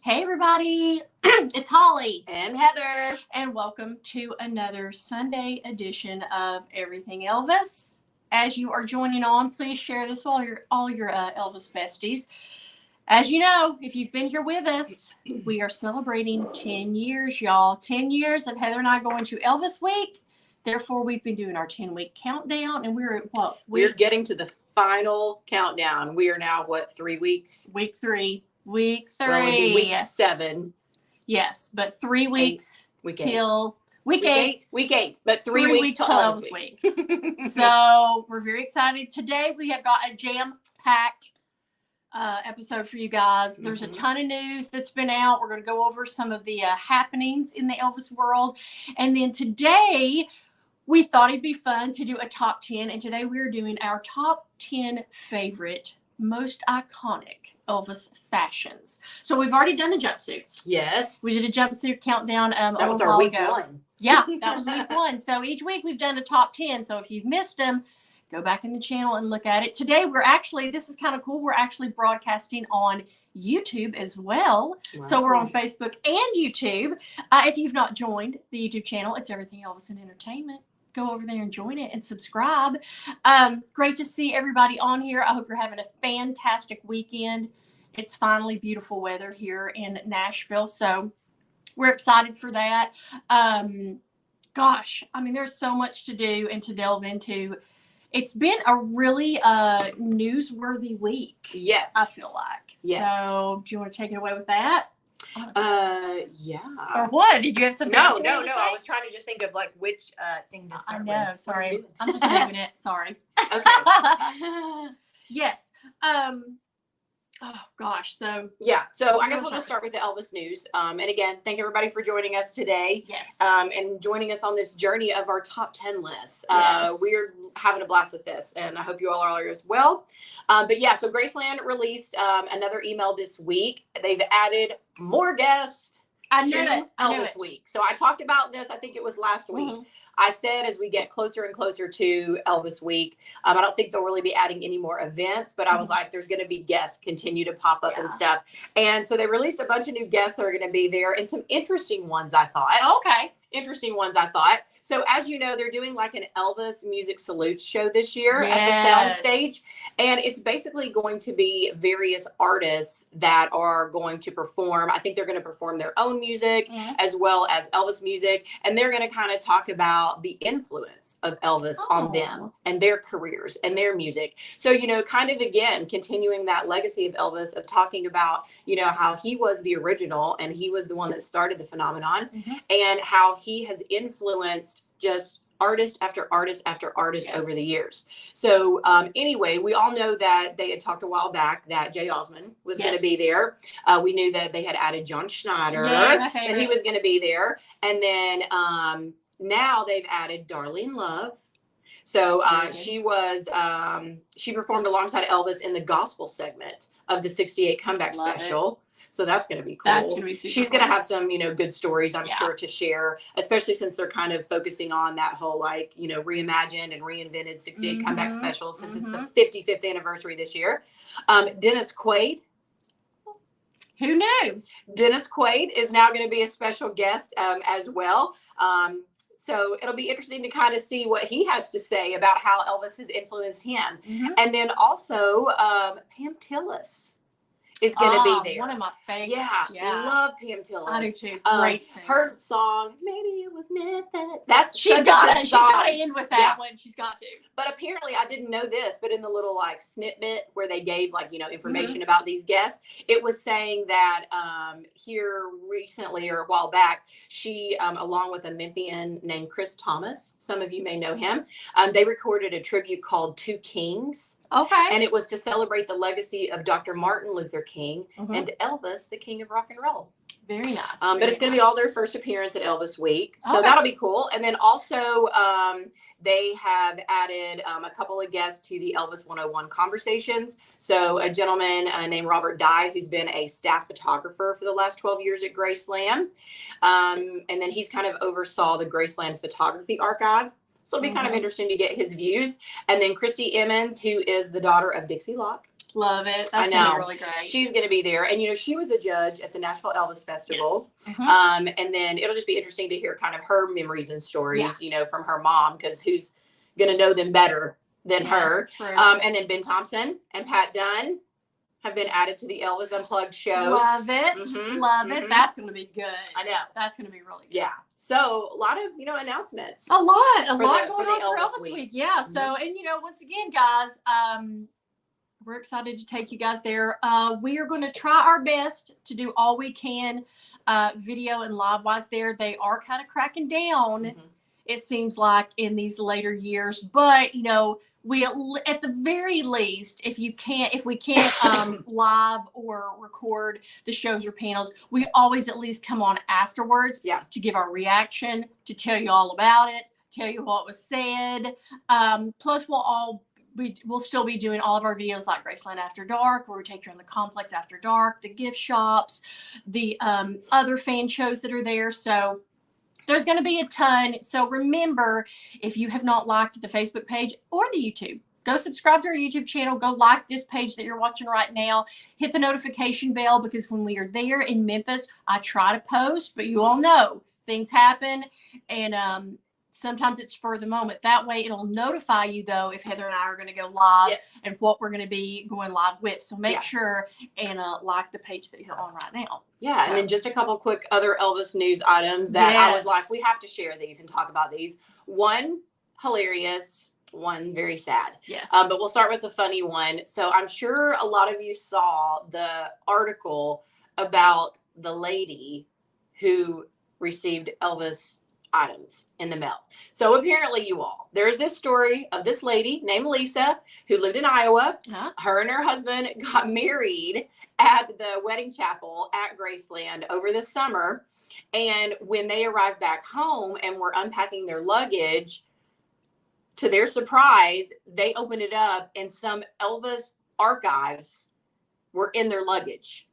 Hey everybody, it's Holly and Heather, and welcome to another Sunday edition of Everything Elvis. As you are joining on, please share this with all your Elvis besties. As you know, if you've been here with us, we are celebrating 10 years, y'all. 10 years of Heather and I going to Elvis Week. Therefore, we've been doing our 10-week countdown, and we're at what? We're getting to the final countdown. We are now, 3 weeks? Week three. Week 3. Well, it'll be week 7. Yes, but 3 weeks till week 8. Week 8, but 3 weeks till Elvis Week. So we're very excited. Today we have got a jam-packed episode for you guys. There's a ton of news that's been out. We're going to go over some of the happenings in the Elvis world. And then today we thought it'd be fun to do a top 10. And today we're doing our top 10 favorite, most iconic Elvis fashions. So we've already done the jumpsuits. Yes. We did a jumpsuit countdown that was our week 1. Yeah, that was week 1. So each week we've done a top 10. So if you've missed them, go back in the channel and look at it. Today this is kind of cool. We're actually broadcasting on YouTube as well. Wow. So we're on Facebook and YouTube. If you've not joined the YouTube channel, it's Everything Elvis and Entertainment. Go over there and join it and subscribe. Great to see everybody on here. I hope you're having a fantastic weekend. It's finally beautiful weather here in Nashville, so we're excited for that. Gosh, I mean, there's so much to do and to delve into. It's been a really newsworthy week. Yes. I feel like. Yes. So do you want to take it away with that? Yeah. Or what? Did you have something? No. I was trying to just think of which thing to start with. I know. Sorry. I'm just moving it. Sorry. Okay. Yes. Oh gosh. So yeah. So I guess we'll just start with the Elvis news. And again, thank everybody for joining us today. Yes. And joining us on this journey of our top 10 list. Yes. We're having a blast with this, and I hope you all are as well. But yeah, so Graceland released another email this week. They've added more guests to Elvis Week. So I talked about this, I think it was last week. I said as we get closer and closer to Elvis Week, I don't think they'll really be adding any more events, but I was like, there's going to be guests continue to pop up and stuff. And so they released a bunch of new guests that are going to be there, and some interesting ones, I thought. Okay. Interesting ones, I thought. So as you know, they're doing an Elvis Music Salute show this year at the Soundstage. And it's basically going to be various artists that are going to perform. I think they're going to perform their own music as well as Elvis music. And they're going to kind of talk about the influence of Elvis on them and their careers and their music. So, kind of, again, continuing that legacy of Elvis, of talking about, how he was the original and he was the one that started the phenomenon, and how he has influenced just artist after artist after artist over the years. So anyway, we all know that they had talked a while back that Jay Osmond was going to be there. We knew that they had added John Schneider, and he was going to be there. And then now they've added Darlene Love. So she performed alongside Elvis in the gospel segment of the 68 comeback special. So that's going to be cool. That's going to be super She's going to have some, good stories, I'm sure, to share, especially since they're kind of focusing on that whole, reimagined and reinvented 68 comeback special, since it's the 55th anniversary this year. Dennis Quaid. Who knew? Dennis Quaid is now going to be a special guest as well. So it'll be interesting to kind of see what he has to say about how Elvis has influenced him. And then also Pam Tillis is going to be there. One of my favorites. Yeah. Love Pam Tillis. I do too. Great singer. Her song, Maybe It Was Memphis. She's got to end with that one. She's got to. But apparently, I didn't know this, but in the little snippet where they gave information about these guests, it was saying that here recently or a while back, she, along with a Memphian named Chris Thomas, some of you may know him, they recorded a tribute called Two Kings. Okay. And it was to celebrate the legacy of Dr. Martin Luther King and Elvis, the king of rock and roll. Very nice. But it's going to be all their first appearance at Elvis Week. So that'll be cool. And then also they have added a couple of guests to the Elvis 101 conversations. So a gentleman named Robert Dye, who's been a staff photographer for the last 12 years at Graceland. And then he's kind of oversaw the Graceland photography archive. So it'll be kind of interesting to get his views. And then Christy Emmons, who is the daughter of Dixie Locke. Love it. That's going to be really great. She's going to be there. And, she was a judge at the Nashville Elvis Festival. Yes. Mm-hmm. And then it'll just be interesting to hear kind of her memories and stories, from her mom, because who's going to know them better than her. True. And then Ben Thompson and Pat Dunn have been added to the Elvis Unplugged shows. Love it. Mm-hmm. Love it. That's going to be good. I know. That's going to be really good. Yeah. So a lot of, announcements. A lot going on for Elvis Week. Yeah. Mm-hmm. So, and once again, guys, we're excited to take you guys there. We are going to try our best to do all we can, video and live wise there. They are kind of cracking down. Mm-hmm. It seems like in these later years, but we at the very least, if we can't live or record the shows or panels, we always at least come on afterwards to give our reaction, to tell you all about it, tell you what was said. Plus we'll still be doing all of our videos like Graceland After Dark, where we take you on the complex after dark, the gift shops, the other fan shows that are there. So there's going to be a ton. So remember, if you have not liked the Facebook page or the YouTube, go subscribe to our YouTube channel. Go like this page that you're watching right now. Hit the notification bell, because when we are there in Memphis, I try to post, but you all know things happen. And sometimes it's spur of the moment. That way it'll notify you, though, if Heather and I are going to go live and what we're going to be going live with. So make sure and like the page that you're on right now. Yeah, and then just a couple quick other Elvis news items that I was like, we have to share these and talk about these. One, hilarious. One, very sad. Yes. But we'll start with the funny one. So I'm sure a lot of you saw the article about the lady who received Elvis items in the mail. So apparently there's this story of this lady named Lisa who lived in Iowa. Her and her husband got married at the wedding chapel at Graceland over the summer. And when they arrived back home and were unpacking their luggage, to their surprise, they opened it up and some Elvis archives were in their luggage.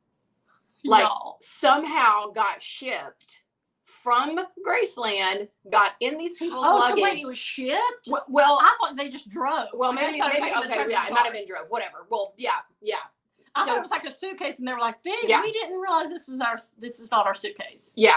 Like somehow got shipped from Graceland, got in these people's luggage. So wait, it was shipped? Well, I thought they just drove. Well, maybe okay, it might have been drove, whatever. Well, yeah. I thought it was like a suitcase, and they were like, "Babe, we didn't realize this is not our suitcase." Yeah.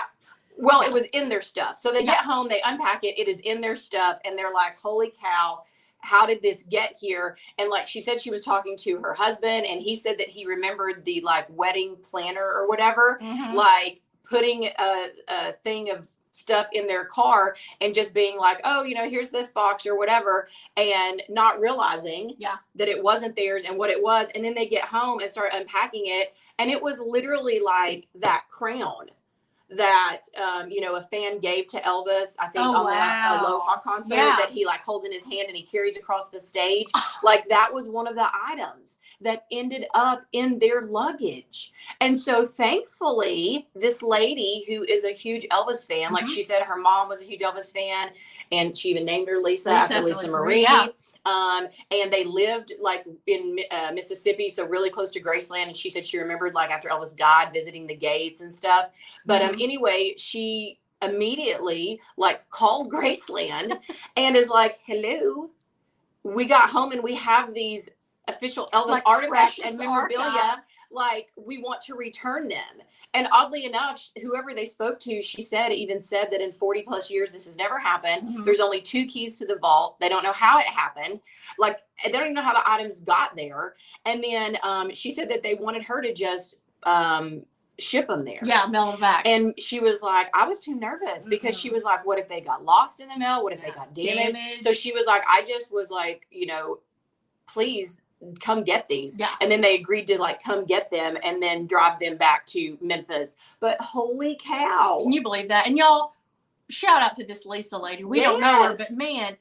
Well, it was in their stuff. So they get home, they unpack it, it is in their stuff, and they're like, "Holy cow, how did this get here?" And like she said, she was talking to her husband, and he said that he remembered the like wedding planner or whatever, like putting a thing of stuff in their car and just being like, oh, here's this box or whatever, and not realizing that it wasn't theirs and what it was. And then they get home and start unpacking it, and it was literally like that crown that a fan gave to Elvis, I think on the Aloha concert that he like holds in his hand and he carries across the stage. Like that was one of the items that ended up in their luggage. And so thankfully, this lady who is a huge Elvis fan, like she said, her mom was a huge Elvis fan, and she even named her Lisa after Lisa Marie. And they lived like in Mississippi, so really close to Graceland. And she said she remembered like after Elvis died, visiting the gates and stuff. But anyway, she immediately like called Graceland and is like, "Hello, we got home and we have these official Elvis like artifacts and memorabilia. Archives. Like we want to return them." And oddly enough, whoever they spoke to, she said that in 40 plus years, this has never happened. There's only 2 keys to the vault. They don't know how it happened. Like they don't even know how the items got there. And then she said that they wanted her to just ship them there. Yeah, mail them back. And she was like, I was too nervous because she was like, what if they got lost in the mail? What if they got damaged? So she was like, I just was like, please come get these. And then they agreed to like come get them and then drive them back to Memphis. But holy cow, can you believe that? And y'all, shout out to this Lisa lady. We don't know her, but man,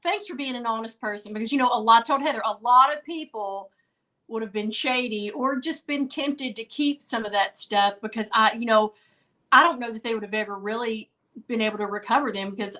thanks for being an honest person, because I told Heather, a lot of people would have been shady or just been tempted to keep some of that stuff, because I don't know that they would have ever really been able to recover them, because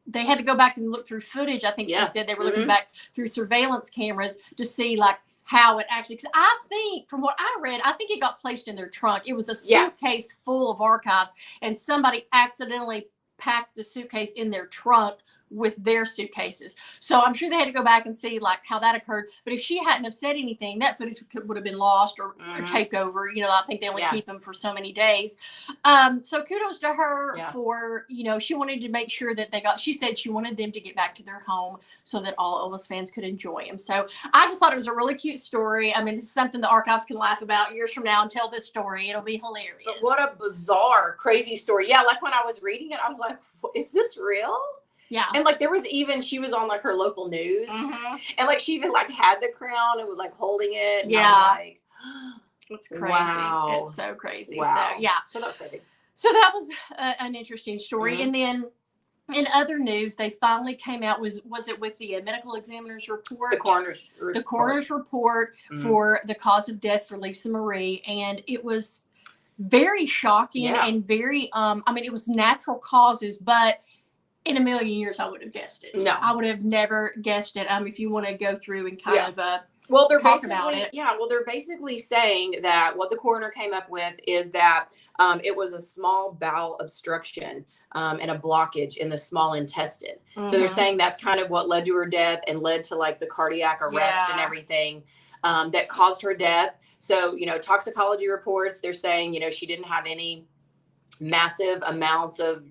they had to go back and look through footage. I think she said they were looking back through surveillance cameras to see like how it actually, because I think from what I read, I think it got placed in their trunk. It was a suitcase full of archives, and somebody accidentally packed the suitcase in their trunk with their suitcases. So I'm sure they had to go back and see like how that occurred. But if she hadn't have said anything, that footage would have been lost or taped over. You know, I think they only keep them for so many days. So kudos to her for, you know, she wanted to make sure that she said she wanted them to get back to their home so that all Elvis fans could enjoy him. So I just thought it was a really cute story. I mean, this is something the archives can laugh about years from now and tell this story. It'll be hilarious. But what a bizarre, crazy story. Yeah, like when I was reading it, I was like, is this real? Yeah. And like there was even, she was on like her local news and like she even like had the crown and was like holding it. And I was like, it's crazy. Wow. It's so crazy. Wow. So yeah. So that was crazy. So that was an interesting story. And then in other news, they finally came out, was it with the medical examiner's report? The coroner's report for the cause of death for Lisa Marie. And it was very shocking and very, I mean, it was natural causes, but in a million years, I would have guessed it. No. I would have never guessed it. If you want to go through and kind of well, they're talk basically about it. Well, they're basically saying that what the coroner came up with is that it was a small bowel obstruction and a blockage in the small intestine. So they're saying that's kind of what led to her death and led to like the cardiac arrest and everything that caused her death. So, you know, toxicology reports, they're saying, you know, she didn't have any massive amounts of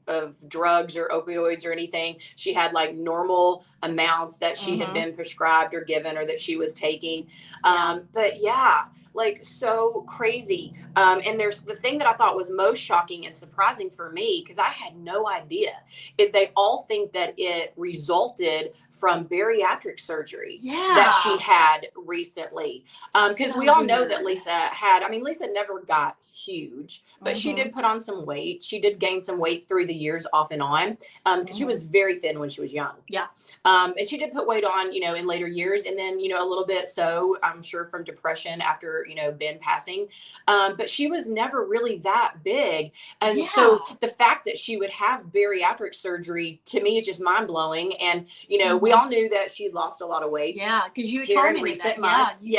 drugs or opioids or anything. She had like normal amounts that she had been prescribed or given or that she was taking. But yeah, like so crazy. And there's the thing that I thought was most shocking and surprising for me, because I had no idea, is they all think that it resulted from bariatric surgery that she had recently. Because we all know that Lisa had, I mean, Lisa never got huge, but she did put on some weight. She did gain some weight through the years off and on because she was very thin when she was young. Yeah. And she did put weight on, you know, in later years. And then, you know, a little bit so, I'm sure, from depression after, you know, Ben passing. But she was never really that big. And so the fact that she would have bariatric surgery to me is just mind blowing. And, you know, we all knew that she'd lost a lot of weight. Yeah. Because you had here told in me recent that. months. And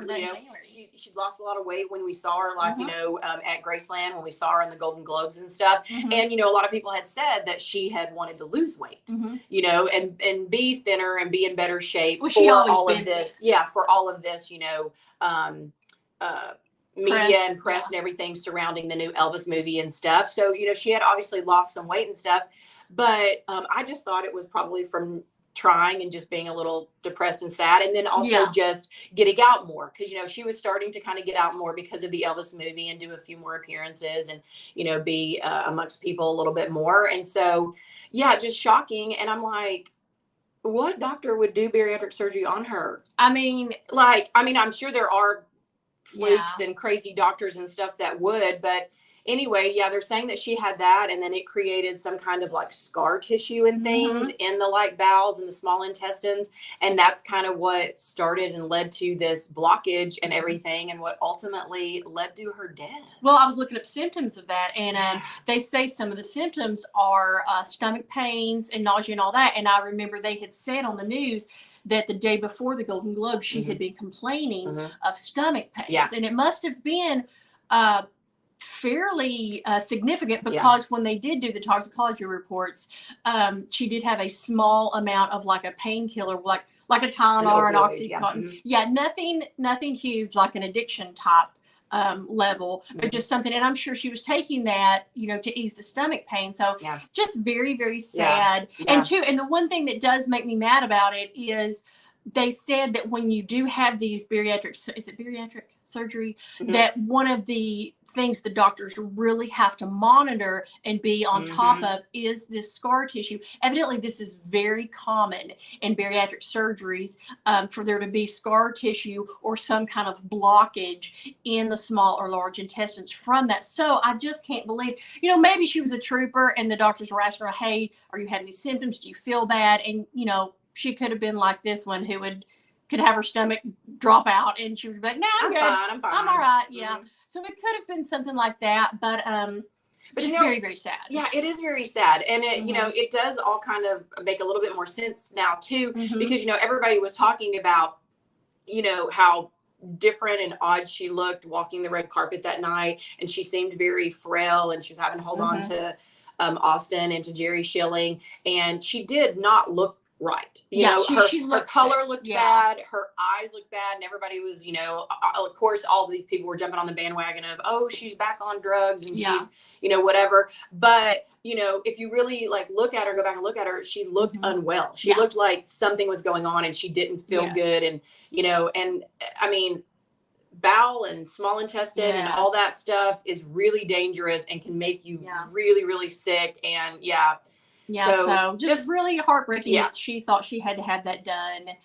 you know, she'd lost a lot of weight when we saw her, like, you know, at Graceland, when we saw her in the Golden Globes and stuff. And, you know, a lot of people had said that she had wanted to lose weight, you know, and be thinner and be in better shape for all of this. Yeah. For all of this, you know, media and press and everything surrounding the new Elvis movie and stuff. So, you know, she had obviously lost some weight and stuff, but I just thought it was probably from trying and just being a little depressed and sad, and then also just getting out more, because, you know, she was starting to kind of get out more because of the Elvis movie and do a few more appearances and, you know, be amongst people a little bit more. And so just shocking. And I'm like, what doctor would do bariatric surgery on her? I mean, I'm sure there are flukes and crazy doctors and stuff that would, but anyway, they're saying that she had that, and then it created some kind of like scar tissue and things in the like bowels and the small intestines. And that's kind of what started and led to this blockage and everything, and what ultimately led to her death. Well, I was looking up symptoms of that, and they say some of the symptoms are stomach pains and nausea and all that. And I remember they had said on the news that the day before the Golden Globe, she had been complaining of stomach pains. And it must have been fairly significant, because when they did do the toxicology reports, she did have a small amount of like a painkiller, like a Tylenol or an Oxycontin. Nothing huge, like an addiction type level, but just something. And I'm sure she was taking that, you know, to ease the stomach pain. So just very, very sad. And the one thing that does make me mad about it is they said that when you do have these bariatric surgery, that one of the things the doctors really have to monitor and be on top of is this scar tissue. Evidently, this is very common in bariatric surgeries, for there to be scar tissue or some kind of blockage in the small or large intestines from that. So I just can't believe, you know, maybe she was a trooper and the doctors were asking her, hey, are you having these symptoms? Do you feel bad? And, you know, she could have been like this one who could have her stomach drop out, and she was like, "Nah, I'm good. I'm fine. I'm all right." Yeah. So it could have been something like that, but just, you know, very, very sad. Yeah, it is very sad, and it, you know, it does all kind of make a little bit more sense now too, because, you know, everybody was talking about, you know, how different and odd she looked walking the red carpet that night, and she seemed very frail, and she was having to hold on to Austin and to Jerry Schilling, and she did not look right. You Yeah, know, she her looked color sick. looked Yeah. bad, her eyes looked bad, and everybody was, you know, of course, all of these people were jumping on the bandwagon of, oh, she's back on drugs and Yeah. she's, you know, whatever. But, you know, if you really like look at her, go back and look at her, she looked unwell. She Yeah. looked like something was going on and she didn't feel Yes. good. And, you know, and I mean, bowel and small intestine and all that Yes. stuff is really dangerous and can make you Yeah. really, really sick. And yeah. Yeah, So so just really heartbreaking Yeah. that she thought she had to have that done.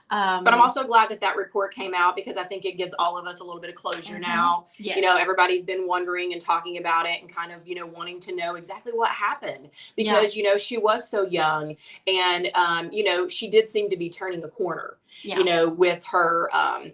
But I'm also glad that that report came out because I think it gives all of us a little bit of closure now. Yes. You know, everybody's been wondering and talking about it and kind of, you know, wanting to know exactly what happened because, you know, she was so young and, you know, she did seem to be turning a corner, Yeah. you know, with her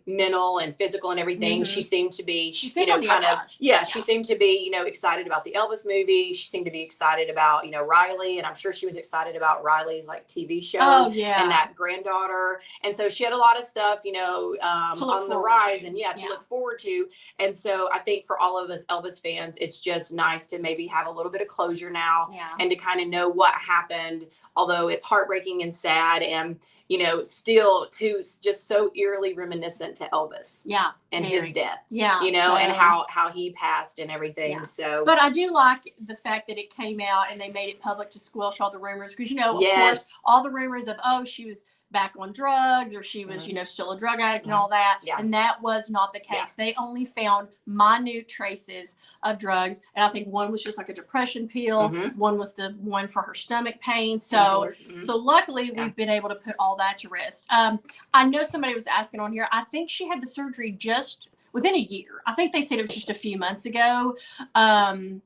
mental and physical and everything. She seemed to be, She seemed you know, on the kind of, uprise. she seemed to be, you know, excited about the Elvis movie. She seemed to be excited about, you know, Riley. And I'm sure she was excited about Riley's like TV show and that granddaughter. And so she had a lot of stuff, you know, on the rise and to look forward to. And so I think for all of us Elvis fans, it's just nice to maybe have a little bit of closure now and to kind of know what happened, although it's heartbreaking and sad and, you know, still too just so eerily reminiscent to Elvis. Yeah. And his death. Yeah. You know, and how he passed and everything. Yeah. So but I do like the fact that it came out and they made it public to squelch all the rumors because, you know, of course, all the rumors of, oh, she was back on drugs or she was, you know, still a drug addict and all that. Yeah. And that was not the case. They only found minute traces of drugs. And I think one was just like a depression pill. One was the one for her stomach pain. So, so luckily we've been able to put all that to rest. I know somebody was asking on here. I think she had the surgery just within a year. I think they said it was just a few months ago. I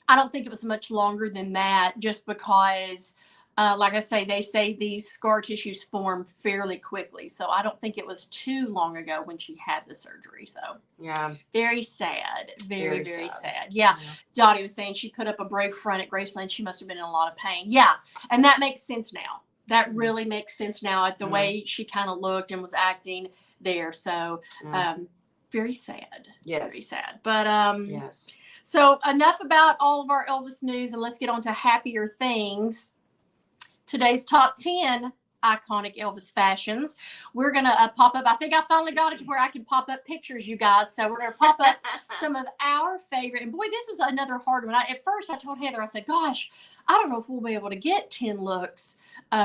don't think it was much longer than that just because like I say, they say these scar tissues form fairly quickly. So I don't think it was too long ago when she had the surgery. So very sad. Very, very sad. Yeah. Dottie was saying she put up a brave front at Graceland. She must have been in a lot of pain. Yeah. And that makes sense now. That really makes sense now at the way she kind of looked and was acting there. So very sad. Yes. Very sad. But so enough about all of our Elvis news and let's get on to happier things. Today's top 10 iconic Elvis fashions. We're going to pop up. I think I finally got it to where I can pop up pictures, you guys. So we're going to pop up some of our favorite. And boy, this was another hard one. At first, I told Heather, I said, gosh, I don't know if we'll be able to get 10 looks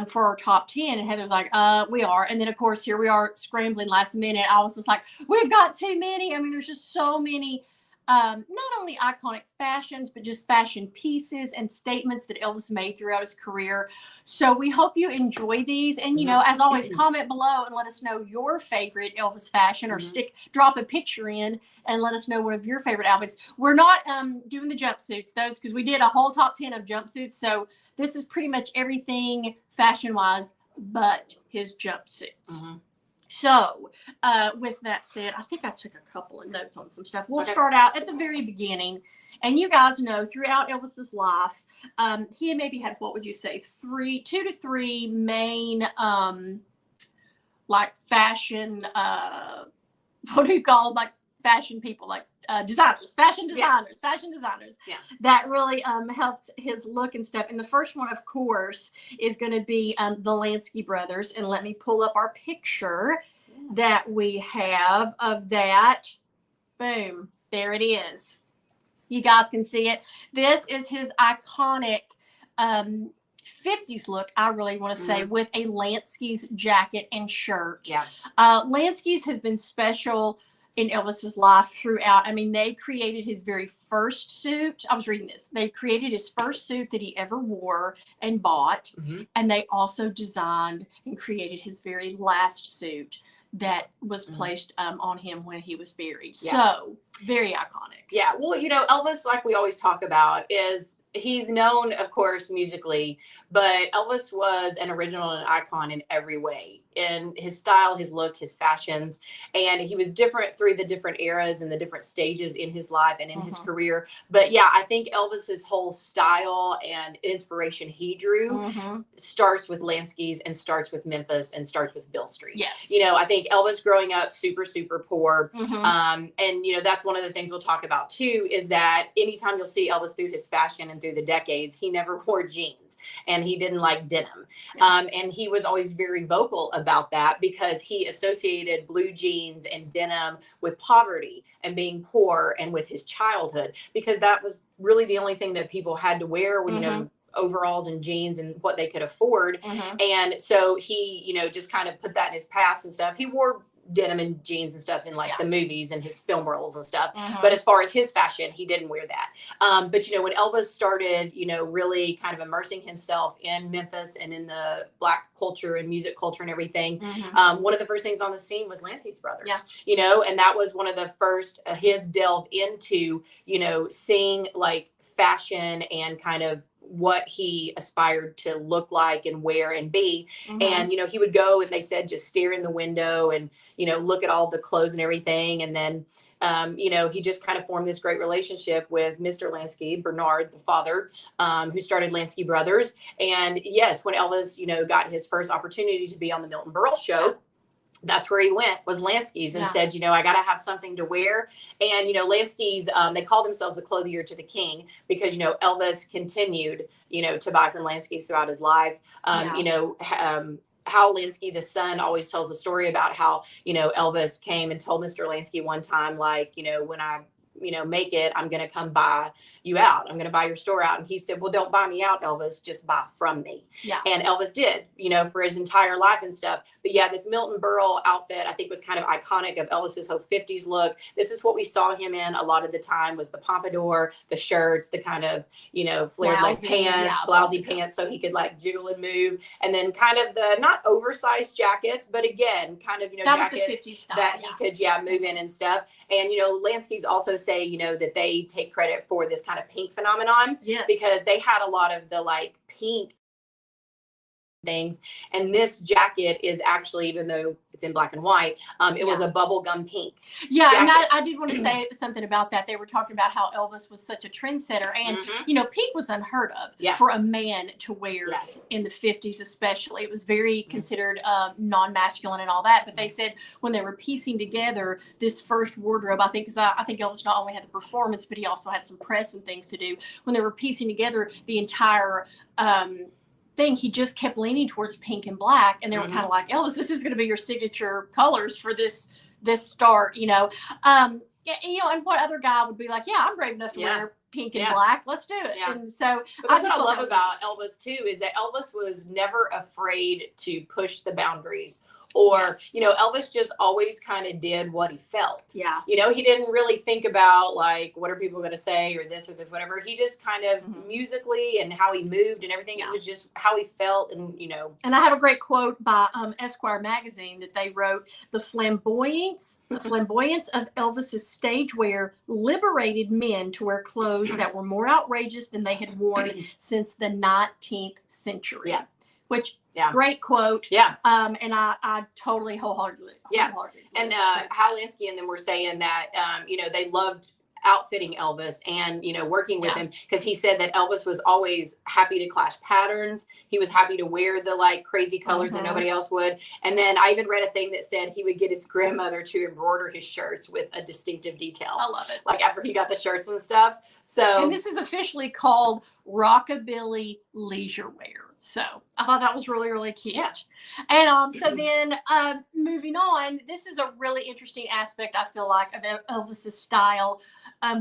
for our top 10. And Heather's like, we are. And then, of course, here we are scrambling last minute. I was just like, we've got too many. I mean, there's just so many. Not only iconic fashions, but just fashion pieces and statements that Elvis made throughout his career. So we hope you enjoy these. And, you know, as always, comment below and let us know your favorite Elvis fashion or drop a picture in and let us know one of your favorite outfits. We're not doing the jumpsuits, those, because we did a whole top 10 of jumpsuits. So this is pretty much everything fashion-wise but his jumpsuits. So, with that said, I think I took a couple of notes on some stuff. We'll start out at the very beginning. And you guys know throughout Elvis's life, he maybe had, what would you say, 2 to 3 main, like fashion, what do you call, like fashion people, like fashion designers that really helped his look and stuff. And the first one, of course, is going to be the Lansky brothers. And let me pull up our picture that we have of that. Boom, there it is. You guys can see it. This is his iconic 50s look, I really want to say, with a Lansky's jacket and shirt. Lansky's has been special in Elvis's life throughout. I mean, they created his very first suit. I was reading this. They created his first suit that he ever wore and bought. And they also designed and created his very last suit that was placed on him when he was buried. So very iconic. Well, you know, Elvis, like we always talk about, is he's known, of course, musically, but Elvis was an original and an icon in every way, in his style, his look, his fashions. And he was different through the different eras and the different stages in his life and in his career. But yeah, I think Elvis's whole style and inspiration he drew starts with Lansky's and starts with Memphis and starts with Bill Street. You know, I think Elvis growing up super, super poor. And, you know, that's one of the things we'll talk about too, is that anytime you'll see Elvis through his fashion and through the decades, he never wore jeans and he didn't like denim. And he was always very vocal about that because he associated blue jeans and denim with poverty and being poor and with his childhood, because that was really the only thing that people had to wear when, you know, overalls and jeans and what they could afford. And so he, you know, just kind of put that in his past and stuff. He wore denim and jeans and stuff in like the movies and his film roles and stuff. But as far as his fashion, he didn't wear that. But, you know, when Elvis started, you know, really kind of immersing himself in Memphis and in the Black culture and music culture and everything, one of the first things on the scene was Lansky's brothers, you know, and that was one of the first, his delve into, you know, seeing like fashion and kind of what he aspired to look like and wear and be. And, you know, he would go, and they said, just stare in the window and, you know, look at all the clothes and everything. And then, you know, he just kind of formed this great relationship with Mr. Lansky, Bernard, the father, who started Lansky Brothers. And yes, when Elvis, you know, got his first opportunity to be on the Milton Berle show, that's where he went, was Lansky's, and said, you know, I got to have something to wear. And, you know, Lansky's, they called themselves the clothier to the king because, you know, Elvis continued, you know, to buy from Lansky's throughout his life. You know, Hal Lansky, the son, always tells a story about how, you know, Elvis came and told Mr. Lansky one time, like, you know, when I, you know, make it, I'm going to come buy you out. I'm going to buy your store out. And he said, well, don't buy me out, Elvis, just buy from me. And Elvis did, you know, for his entire life and stuff. But yeah, this Milton Berle outfit, I think, was kind of iconic of Elvis's whole 50s look. This is what we saw him in a lot of the time, was the pompadour, the shirts, the kind of, you know, flared leg pants, blousy pants, so he could like jiggle and move. And then kind of the not oversized jackets, but again, kind of, you know, that jackets was the 50s style, that he could, move in and stuff. And, you know, Lansky's also say, you know, that they take credit for this kind of pink phenomenon, because they had a lot of the like pink things. And this jacket is actually, even though it's in black and white, it was a bubblegum pink. And I did want to say something about that. They were talking about how Elvis was such a trendsetter, and you know, pink was unheard of for a man to wear in the 50s, especially. It was very considered non-masculine and all that. But they said when they were piecing together this first wardrobe, I think, because I think Elvis not only had the performance, but he also had some press and things to do. When they were piecing together the entire thing, he just kept leaning towards pink and black, and they were kind of like, Elvis, this is going to be your signature colors for this start, you know. You know, and what other guy would be like, yeah, I'm brave enough to wear pink and black, let's do it. And so what I love about Elvis too is that Elvis was never afraid to push the boundaries. Or, you know, Elvis just always kind of did what he felt. You know, he didn't really think about like, what are people going to say or this or this, whatever. He just kind of musically and how he moved and everything. It was just how he felt. And, you know. And I have a great quote by Esquire magazine that they wrote: the flamboyance of Elvis's stage wear liberated men to wear clothes that were more outrageous than they had worn since the 19th century. Which, great quote. And I totally wholeheartedly. And Hal Lansky and them were saying that, you know, they loved outfitting Elvis and, you know, working with him, because he said that Elvis was always happy to clash patterns. He was happy to wear the like crazy colors that nobody else would. And then I even read a thing that said he would get his grandmother to embroider his shirts with a distinctive detail. I love it. Like after he got the shirts and stuff. So, and this is officially called rockabilly leisure wear. So I thought that was really, really cute. And so then moving on, this is a really interesting aspect, I feel like, of Elvis's style,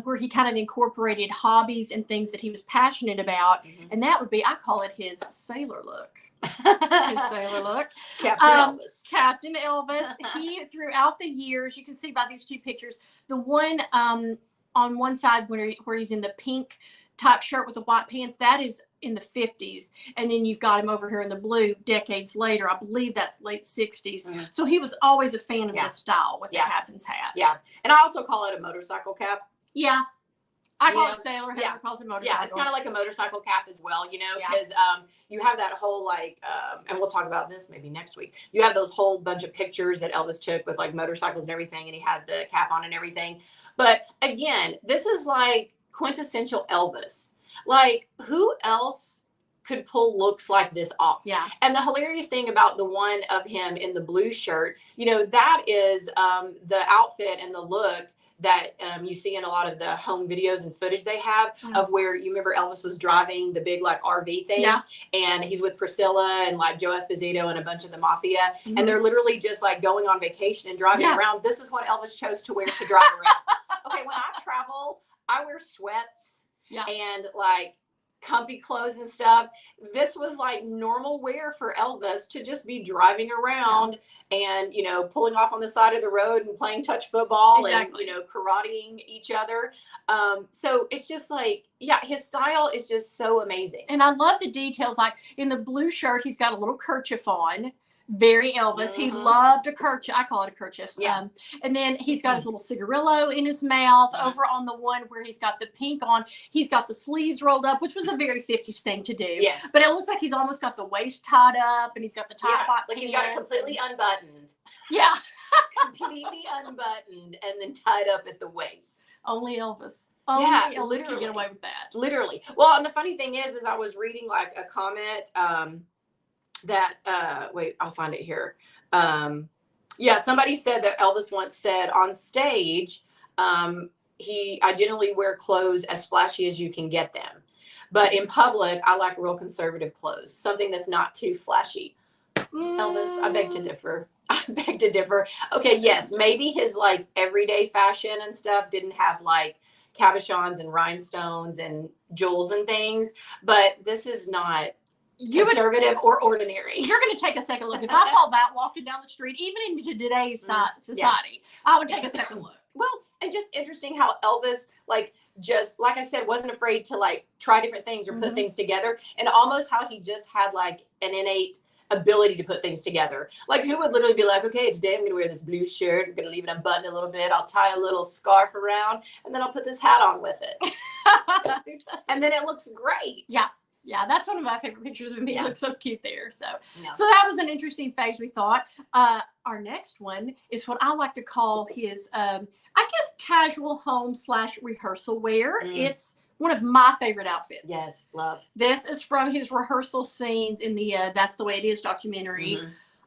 where he kind of incorporated hobbies and things that he was passionate about. And that would be, I call it his sailor look. His sailor look. Captain Elvis. Captain Elvis. He, throughout the years, you can see by these two pictures, the one on one side where he's in the pink type shirt with the white pants, that is in the 50s. And then you've got him over here in the blue decades later. I believe that's late 60s. So he was always a fan of this style with the captain's hat. And I also call it a motorcycle cap. I call it sailor hat. Heather calls it motorcycle. It's kind of like a motorcycle cap as well, you know, because you have that whole like, and we'll talk about this maybe next week. You have those whole bunch of pictures that Elvis took with like motorcycles and everything, and he has the cap on and everything. But again, this is like quintessential Elvis. Like, who else could pull looks like this off? And the hilarious thing about the one of him in the blue shirt, you know, that is the outfit and the look that you see in a lot of the home videos and footage they have of where you remember Elvis was driving the big like RV thing, and he's with Priscilla and like Joe Esposito and a bunch of the mafia, and they're literally just like going on vacation and driving around. This is what Elvis chose to wear to drive around. Okay, when I travel, I wear sweats and like comfy clothes and stuff. This was like normal wear for Elvis to just be driving around and, you know, pulling off on the side of the road and playing touch football and, you know, karateing each other. So it's just like, his style is just so amazing. And I love the details. Like in the blue shirt, he's got a little kerchief on. Very Elvis. He loved a kerchief. I call it a kerchief. And then he's got his little cigarillo in his mouth. Over on the one where he's got the pink on, he's got the sleeves rolled up, which was a very 50s thing to do. Yes. But it looks like he's almost got the waist tied up, and he's got the top pot like he's got it completely unbuttoned. Yeah. Completely unbuttoned and then tied up at the waist. Only Elvis. Only Elvis can get away with that. Literally. Well, and the funny thing is I was reading like a comment that wait, I'll find it here. Somebody said that Elvis once said on stage, I generally wear clothes as flashy as you can get them, but in public I like real conservative clothes, something that's not too flashy. Elvis, I beg to differ. I beg to differ. Okay, yes, maybe his like everyday fashion and stuff didn't have like cabochons and rhinestones and jewels and things, but this is not conservative or ordinary. You're going to take a second look. If I saw that walking down the street, even into today's society, I would take a second look. Well, and just interesting how Elvis, like, just like I said, wasn't afraid to like try different things or put things together, and almost how he just had like an innate ability to put things together. Like, who would literally be like, okay, today I'm going to wear this blue shirt, I'm going to leave it unbuttoned a little bit, I'll tie a little scarf around, and then I'll put this hat on with it. And then it looks great. Yeah, that's one of my favorite pictures of him. He looks so cute there. So that was an interesting phase, we thought. Our next one is what I like to call his, I guess, casual home / rehearsal wear. It's one of my favorite outfits. Yes, love. This is from his rehearsal scenes in the That's the Way It Is documentary.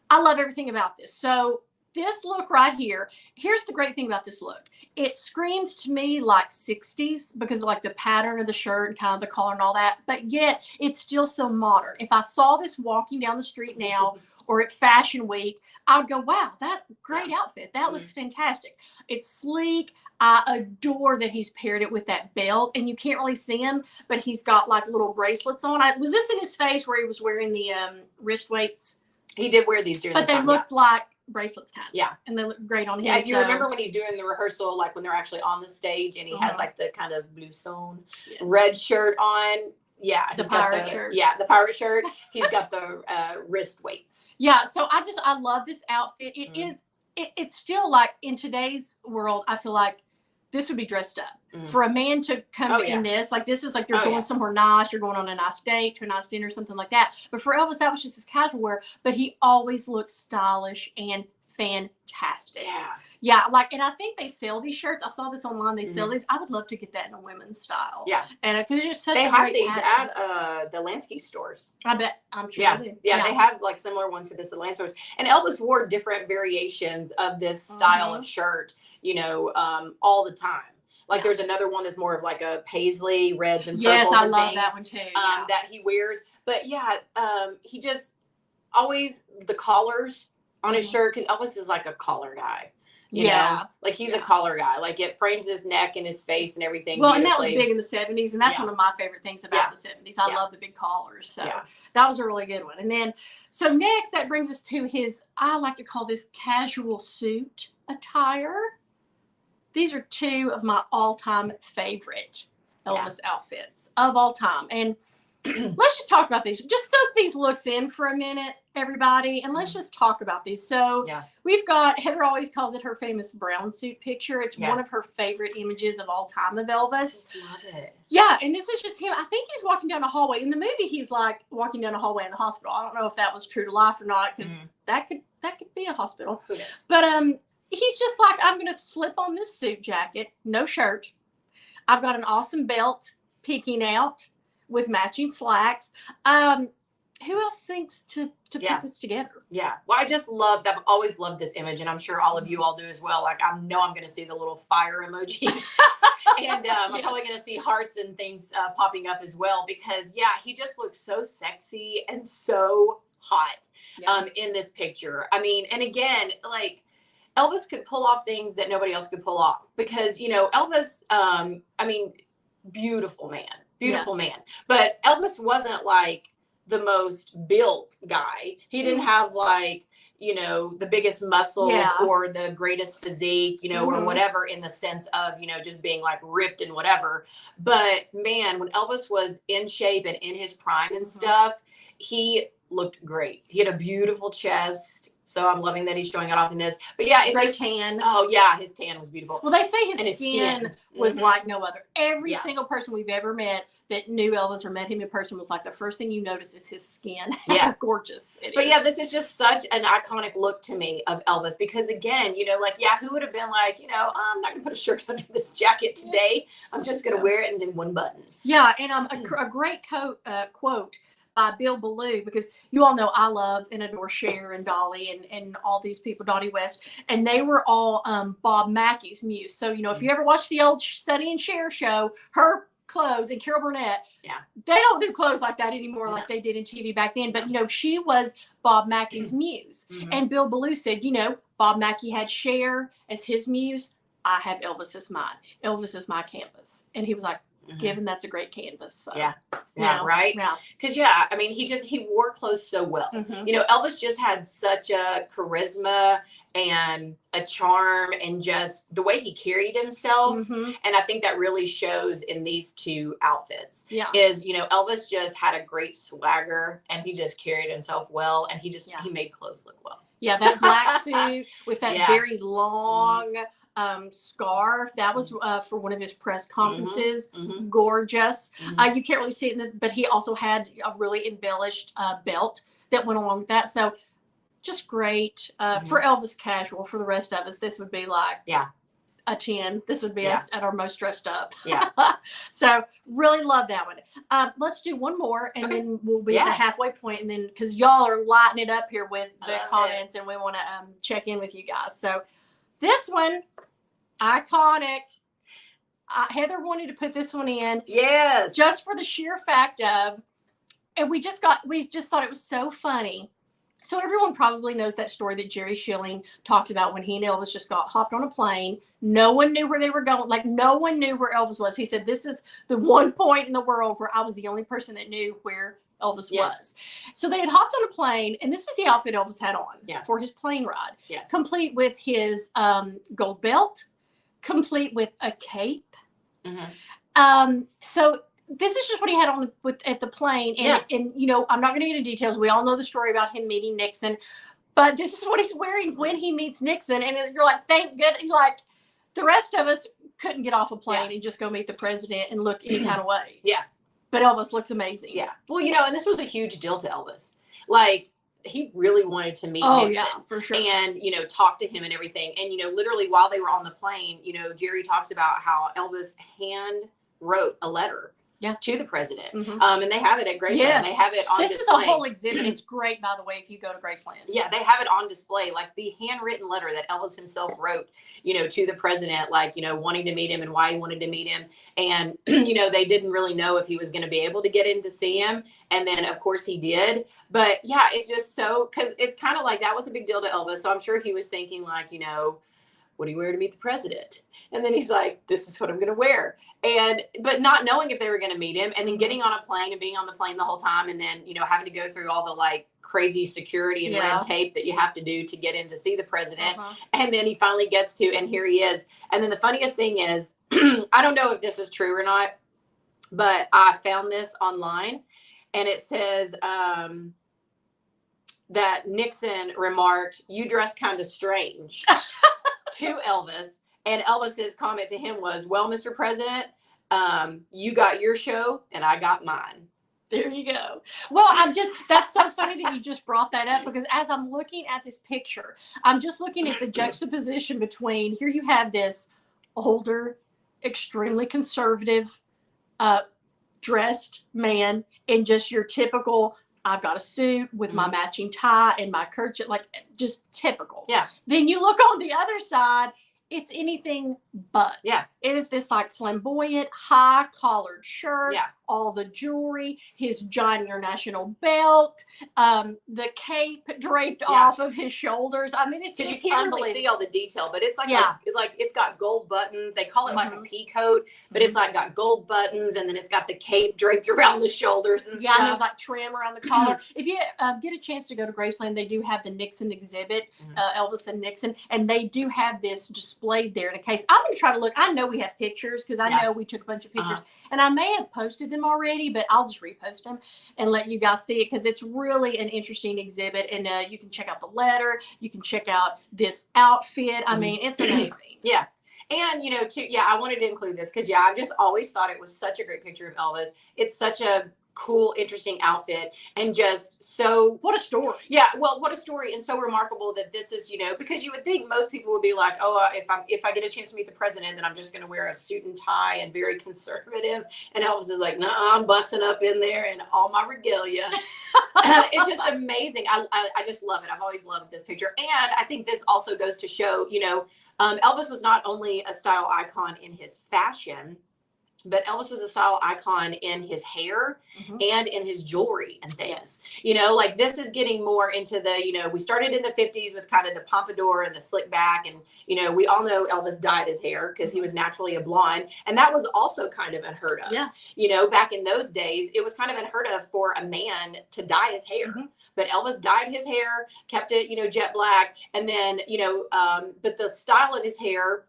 I love everything about this. So this look right here, here's the great thing about this look. It screams to me like 60s because of like the pattern of the shirt and kind of the collar and all that, but yet it's still so modern. If I saw this walking down the street now or at Fashion Week, I would go, wow, that great outfit. That looks fantastic. It's sleek. I adore that he's paired it with that belt, and you can't really see him, but he's got like little bracelets on. Was this in his face where he was wearing the wrist weights? He did wear these during the song, looked like bracelets kind of. Yeah. And they look great on him. Yeah, if you remember when he's doing the rehearsal, like when they're actually on the stage and he has like the kind of bluson red shirt on. Yeah. The pirate shirt. Yeah, the pirate shirt. He's got the wrist weights. Yeah. So I love this outfit. It is, it's still like in today's world, I feel like this would be dressed up. For a man to come in this, like this is like you're going somewhere nice, you're going on a nice date, to a nice dinner, something like that. But for Elvis, that was just his casual wear, but he always looked stylish and fantastic. Yeah, like, and I think they sell these shirts. I saw this online. They sell these. I would love to get that in a women's style. Yeah, and because it's just such they a have great these pattern. at the Lansky stores. I bet. I'm sure. Yeah, yeah, they have like similar ones to this at Lansky stores. And Elvis wore different variations of this style of shirt, you know, all the time. Like there's another one that's more of like a paisley reds and purples. Yes, I and love things, that one too. That he wears. But he just always the collars on his shirt, because Elvis is like a collar guy. You know? Like he's a collar guy. Like it frames his neck and his face and everything. Well, and that was big in the 70s, and that's one of my favorite things about the 70s. I love the big collars. So that was a really good one. And then, so next, that brings us to his, I like to call this casual suit attire. These are two of my all-time favorite Elvis outfits of all time. And let's just talk about these. Just soak these looks in for a minute, everybody, and let's just talk about these. So we've got, Heather always calls it her famous brown suit picture. It's one of her favorite images of all time of Elvis. I love it. Yeah, and this is just him. I think he's walking down a hallway. In the movie, he's like walking down a hallway in the hospital. I don't know if that was true to life or not, because that could be a hospital. Who knows? But he's just like, I'm going to slip on this suit jacket, no shirt. I've got an awesome belt peeking out with matching slacks. who else thinks to Yeah. put this together? Yeah. Well, I've always loved this image, and I'm sure all of you all do as well. Like, I know I'm going to see the little fire emojis. And I'm probably going to see hearts and things popping up as well, because he just looks so sexy and so hot in this picture. I mean, and again, like, Elvis could pull off things that nobody else could pull off, because, Elvis, I mean, beautiful man, but Elvis wasn't like the most built guy. He didn't have like, the biggest muscles or the greatest physique, or whatever, in the sense of, just being like ripped and whatever. But man, when Elvis was in shape and in his prime and stuff, he looked great. He had a beautiful chest. So I'm loving that he's showing it off in this. But yeah, it's great just tan. Oh yeah, his tan was beautiful. Well, they say his skin was like no other. Every Yeah. single person we've ever met that knew Elvis or met him in person was like, the first thing you notice is his skin. Yeah. How gorgeous it is. But yeah, this is just such an iconic look to me of Elvis, because again, who would have been like, I'm not gonna put a shirt under this jacket today. I'm just gonna wear it and do one button. Yeah, and a great quote by Bill Ballou, because you all know I love and adore Cher and Dolly and all these people, Dottie West, and they were all Bob Mackey's muse. So, if you ever watch the old Sonny and Cher show, her clothes, and Carol Burnett, they don't do clothes like that anymore like they did in TV back then. But, she was Bob Mackey's muse. And Bill Ballou said, Bob Mackey had Cher as his muse. I have Elvis as mine. Elvis is my canvas. And he was like, given that's a great canvas. So, right. Yeah. Because I mean, he wore clothes so well. Elvis just had such a charisma and a charm, and just the way he carried himself. And I think that really shows in these two outfits. Is Elvis just had a great swagger, and he just carried himself well, and he made clothes look well. Yeah, that black suit with that very long scarf, that was for one of his press conferences. Gorgeous. You can't really see it, but he also had a really embellished belt that went along with that. So just great for Elvis casual. For the rest of us, this would be like a 10. This would be us at our most dressed up. So really love that one. Let's do one more, and then we'll be at the halfway point, and then because y'all are lighting it up here with the comments, and we want to check in with you guys. So this one, iconic. Heather wanted to put this one in. Yes. Just for the sheer fact of, and we just thought it was so funny. So everyone probably knows that story that Jerry Schilling talked about when he and Elvis just hopped on a plane. No one knew where they were going. Like, no one knew where Elvis was. He said, this is the one point in the world where I was the only person that knew where Elvis was. So they had hopped on a plane, and this is the outfit Elvis had on for his plane ride. Complete with his gold belt, complete with a cape. So this is just what he had on at the plane. And, I'm not going to get into details. We all know the story about him meeting Nixon, but this is what he's wearing when he meets Nixon. And you're like, thank goodness. Like, the rest of us couldn't get off a plane and just go meet the president and look any kind of way. But Elvis looks amazing. Well, and this was a huge deal to Elvis. Like, he really wanted to meet Nixon. For sure. And, talk to him and everything. And, literally while they were on the plane, Jerry talks about how Elvis hand wrote a letter to the president. And they have it at Graceland. They have it on display. This is a whole exhibit. It's great, by the way, if you go to Graceland. Yeah, they have it on display, like the handwritten letter that Elvis himself wrote, to the president, like, wanting to meet him and why he wanted to meet him. And, they didn't really know if he was going to be able to get in to see him. And then, of course, he did. But yeah, it's just so, because it's kind of like that was a big deal to Elvis. So I'm sure he was thinking, like, what do you wear to meet the president? And then he's like, this is what I'm going to wear. But not knowing if they were going to meet him, and then getting on a plane and being on the plane the whole time. And then, having to go through all the like crazy security and red tape that you have to do to get in to see the president. And then he finally gets to, and here he is. And then the funniest thing is, I don't know if this is true or not, but I found this online, and it says, that Nixon remarked, "You dress kind of strange," to Elvis. And Elvis's comment to him was, "Well, Mr. President, you got your show and I got mine." There you go. Well, that's so funny that you just brought that up, because as I'm looking at this picture, I'm just looking at the juxtaposition between, here you have this older, extremely conservative, dressed man in just your typical I've got a suit with my Mhm. matching tie and my kerchief, like just typical. Yeah. Then you look on the other side, it's anything but. Yeah. It is this like flamboyant, high collared shirt, Yeah. all the jewelry, his giant international belt, the cape draped Yeah. off of his shoulders. I mean, it's Because just you can't really unbelievable. see all the detail, but it's like Yeah. like it's got gold buttons. They call it like a Mhm. pea coat, but it's like got gold buttons, and then it's got the cape draped around the shoulders and Yeah, and there's stuff. like trim around the collar. If you get a chance to go to Graceland, they do have the Nixon exhibit, Elvis and Nixon, and they do have this displayed there in a case. I'm going to try to look. I know we have pictures because I know we took a bunch of pictures, and I may have posted them already, but I'll just repost them and let you guys see it because it's really an interesting exhibit. And you can check out the letter. You can check out this outfit. I mean, it's amazing. Yeah. And, you know, too, yeah, I wanted to include this because, yeah, I've just always thought it was such a great picture of Elvis. It's such a cool, interesting outfit, and just so, What a story. yeah, well, what a story, and so remarkable that this is, you know, because you would think most people would be like, oh, if I get a chance to meet the president, then I'm just going to wear a suit and tie and very conservative. And Elvis is like, no, I'm busting up in there in all my regalia. It's just amazing. I just love it. I've always loved this picture, and I think this also goes to show, you know, Elvis was not only a style icon in his fashion, but Elvis was a style icon in his hair and in his jewelry and things. Yes. You know, like this is getting more into the, you know, we started in the 50s with kind of the pompadour and the slick back. And, you know, we all know Elvis dyed his hair because he was naturally a blonde. And that was also kind of unheard of. Yeah. You know, back in those days, it was kind of unheard of for a man to dye his hair. But Elvis dyed his hair, kept it, you know, jet black. And then, you know, but the style of his hair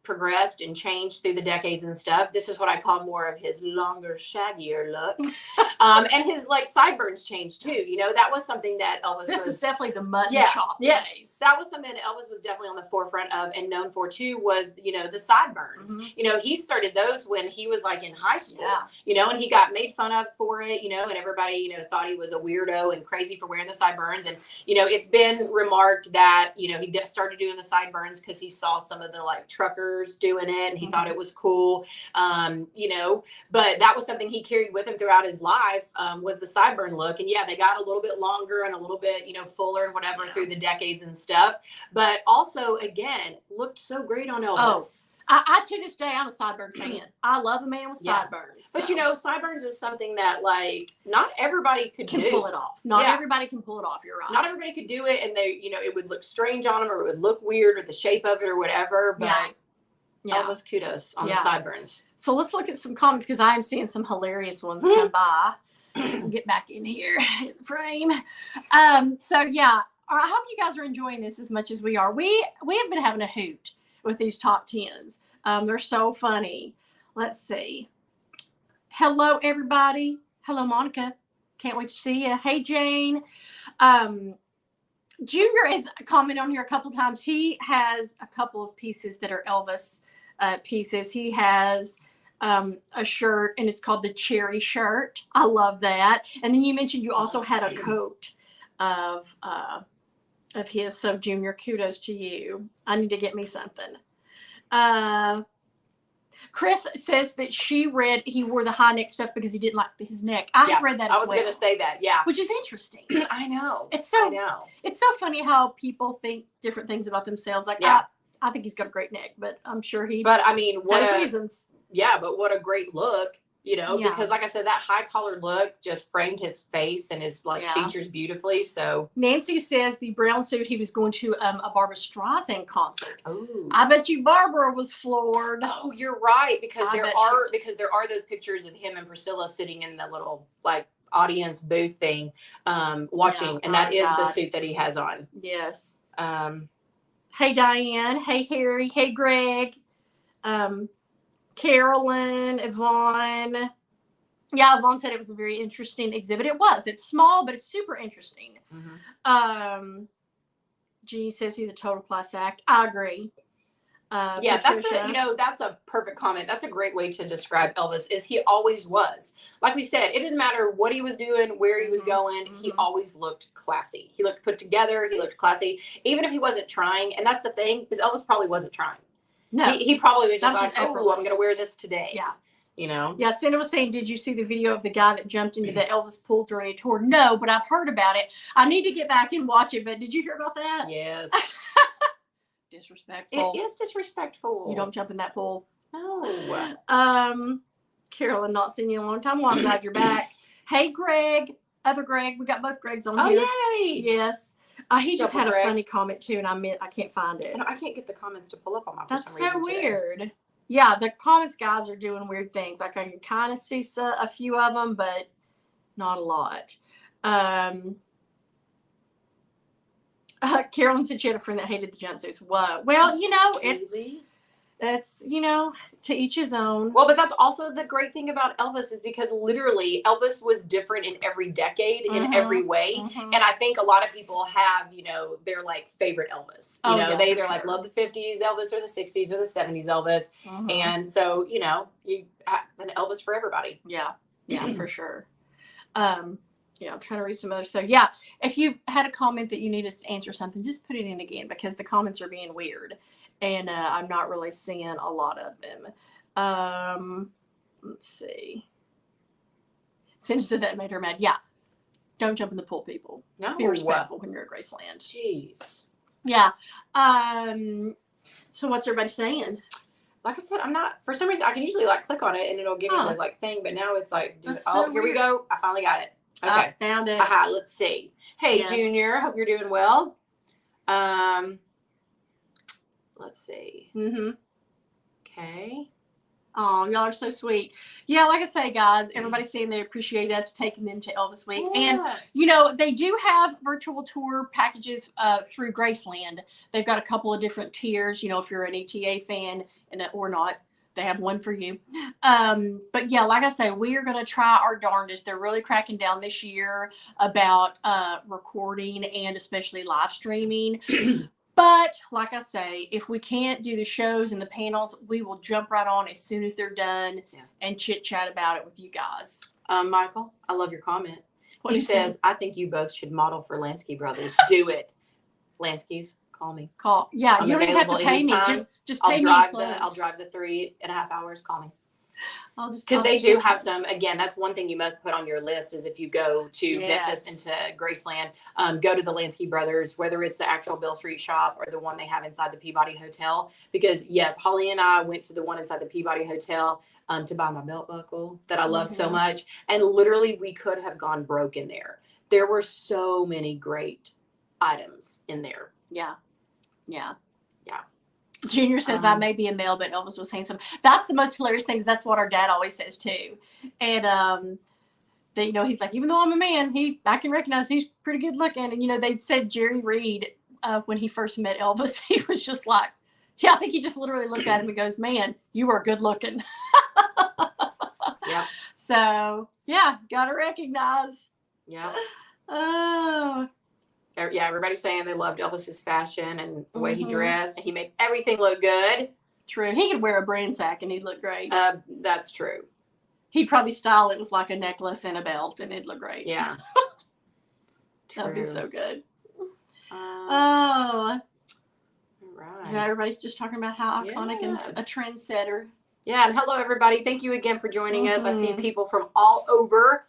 progressed and changed through the decades and stuff. This is what I call more of his longer, shaggier look. And his like sideburns changed too. You know, that was something that Elvis This was, is definitely the mutton chop yes, phase. that was something that Elvis was definitely on the forefront of and known for too, was, you know, the sideburns. You know, he started those when he was like in high school, you know, and he got made fun of for it, you know, and everybody, you know, thought he was a weirdo and crazy for wearing the sideburns. And, you know, it's been remarked that, you know, he started doing the sideburns because he saw some of the like truckers doing it and he thought it was cool. You know, but that was something he carried with him throughout his life, was the sideburn look. And yeah, they got a little bit longer and a little bit, you know, fuller and whatever through the decades and stuff. But also, again, looked so great on Elvis. I to this day, I'm a sideburn fan. I love a man with sideburns. But you know, sideburns is something that like not everybody can pull it off. Not everybody can pull it off. You're right. Not everybody could do it, and they, you know, it would look strange on them, or it would look weird, or the shape of it, or whatever. But Elvis, kudos on the sideburns. So let's look at some comments because I am seeing some hilarious ones come by. Get back in here in the frame. So yeah, I hope you guys are enjoying this as much as we are. We have been having a hoot with these top 10s. They're so funny. Let's see. Hello, everybody. Hello, Monica. Can't wait to see you. Hey, Jane. Junior has commented on here a couple times. He has a couple of pieces that are Elvis pieces. He has a shirt, and it's called the Cherry Shirt. I love that. And then you mentioned you also had a coat of his. So Junior, kudos to you. I need to get me something. Chris says that she read he wore the high neck stuff because he didn't like his neck. I have read that as well. I was going to say that, which is interesting. I know. It's so funny how people think different things about themselves. Like, I think he's got a great neck, but I'm sure he. But I mean, has reasons. Yeah, but what a great look. You know, because like I said, that high collar look just framed his face and his like features beautifully. So Nancy says the brown suit, he was going to a Barbra Streisand concert. Oh, I bet you Barbara was floored. Oh, you're right, because there are those pictures of him and Priscilla sitting in the little like audience booth thing, watching, and that is the suit that he has on. Yes. Hey Diane. Hey Harry. Hey Greg. Carolyn, Yvonne. Yeah, Yvonne said it was a very interesting exhibit. It was. It's small, but it's super interesting. Jeannie says he's a total class act. I agree. Patricia, that's a perfect comment. That's a great way to describe Elvis, is he always was. Like we said, it didn't matter what he was doing, where he was going. He always looked classy. He looked put together. He looked classy, even if he wasn't trying. And that's the thing, is Elvis probably wasn't trying. No, he probably was just like, oh, I'm going to wear this today. Yeah. you know? Yeah, Cindy was saying, did you see the video of the guy that jumped into the Elvis pool during a tour? No, but I've heard about it. I need to get back and watch it, but did you hear about that? Yes. Disrespectful. It is disrespectful. You don't jump in that pool. No. Carolyn, not seen you in a long time. Well, I'm glad you're back. Hey, Greg. Other Greg. We got both Gregs on here. Oh, yay. Yes. He just had a Greg. funny comment, too, and I can't find it. I can't get the comments to pull up on my That's for some so reason weird. Today. Yeah, the comments guys are doing weird things. Like, I can kind of see a few of them, but not a lot. Carolyn said she had a friend that hated the jumpsuits. Whoa. Well, you know, it's, you know, to each his own. Well, but that's also the great thing about Elvis is because literally Elvis was different in every decade, in every way. And I think a lot of people have, you know, their like favorite Elvis. You know, they either like love the 50s Elvis or the 60s or the 70s Elvis. And so, you know, you have an Elvis for everybody. Yeah. Yeah, for sure. Yeah, I'm trying to read some others. So, yeah, if you had a comment that you need us to answer something, just put it in again because the comments are being weird. And I'm not really seeing a lot of them. Let's see. Cindy said that made her mad. Yeah. Don't jump in the pool, people. No. Be respectful when you're at Graceland. Jeez. Yeah. So what's everybody saying? Like I said, I'm not, for some reason, I can usually like click on it and it'll give me the like thing, but now it's like, here we go. I finally got it. Okay. Found it. Aha, let's see. Hey, Junior, hope you're doing well. Let's see. Okay. Oh, y'all are so sweet. Yeah, like I say, guys, everybody's saying they appreciate us taking them to Elvis Week. Yeah. And, you know, they do have virtual tour packages through Graceland. They've got a couple of different tiers, you know, if you're an ETA fan or not. They have one for you. But yeah, like I say, we are going to try our darndest. They're really cracking down this year about recording and especially live streaming. But like I say, if we can't do the shows and the panels, we will jump right on as soon as they're done and chit chat about it with you guys. Michael, I love your comment. What he says, I think you both should model for Lansky Brothers. Do it. Lansky's. Call me. Yeah, I'm you don't even have to pay me. Just pay me. I'll drive the 3.5 hours. Call me. Because they do have some. Again, that's one thing you must put on your list is if you go to Memphis and to Graceland, go to the Lansky Brothers, whether it's the actual Bill Street shop or the one they have inside the Peabody Hotel. Because yes, Holly and I went to the one inside the Peabody Hotel to buy my belt buckle that I love so much, and literally we could have gone broke in there. There were so many great items in there. Yeah. Junior says, I may be a male, but Elvis was handsome. That's the most hilarious thing. That's what our dad always says too. And, that, you know, he's like, even though I'm a man, I can recognize he's pretty good looking. And, you know, they said Jerry Reed, when he first met Elvis, he was just like, I think he just literally looked at him and goes, man, you are good looking. Yeah. So, yeah, got to recognize. Yeah. Oh. Yeah, everybody's saying they loved Elvis's fashion and the way he dressed, and he made everything look good. True. He could wear a brand sack and he'd look great. That's true. He'd probably style it with like a necklace and a belt, and it'd look great. Yeah. That'd be so good. Right. Yeah, everybody's just talking about how iconic and a trendsetter. Yeah, and hello everybody. Thank you again for joining us. I see people from all over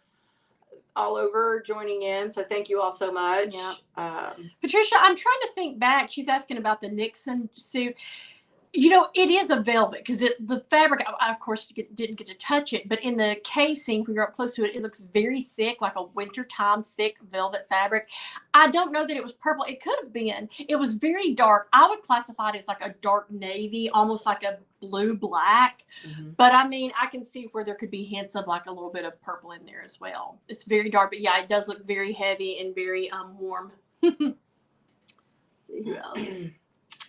joining in, so thank you all so much. Patricia, I'm trying to think back. She's asking about the Nixon suit. You know, it is a velvet because the fabric, I of course didn't get to touch it, but in the casing, when you're up close to it, it looks very thick, like a wintertime thick velvet fabric. I don't know that it was purple. It could have been. It was very dark. I would classify it as like a dark navy, almost like a blue black. But I mean, I can see where there could be hints of like a little bit of purple in there as well. It's very dark, but yeah, it does look very heavy and very warm. Let's see who else.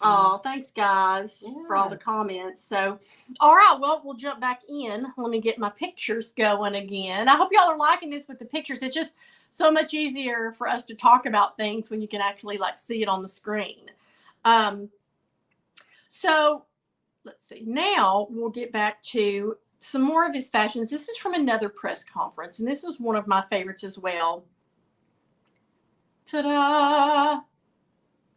Oh, thanks, guys, for all the comments. So, all right, well, we'll jump back in. Let me get my pictures going again. I hope y'all are liking this with the pictures. It's just so much easier for us to talk about things when you can actually, like, see it on the screen. So, let's see. Now, we'll get back to some more of his fashions. This is from another press conference, and this is one of my favorites as well. Ta-da!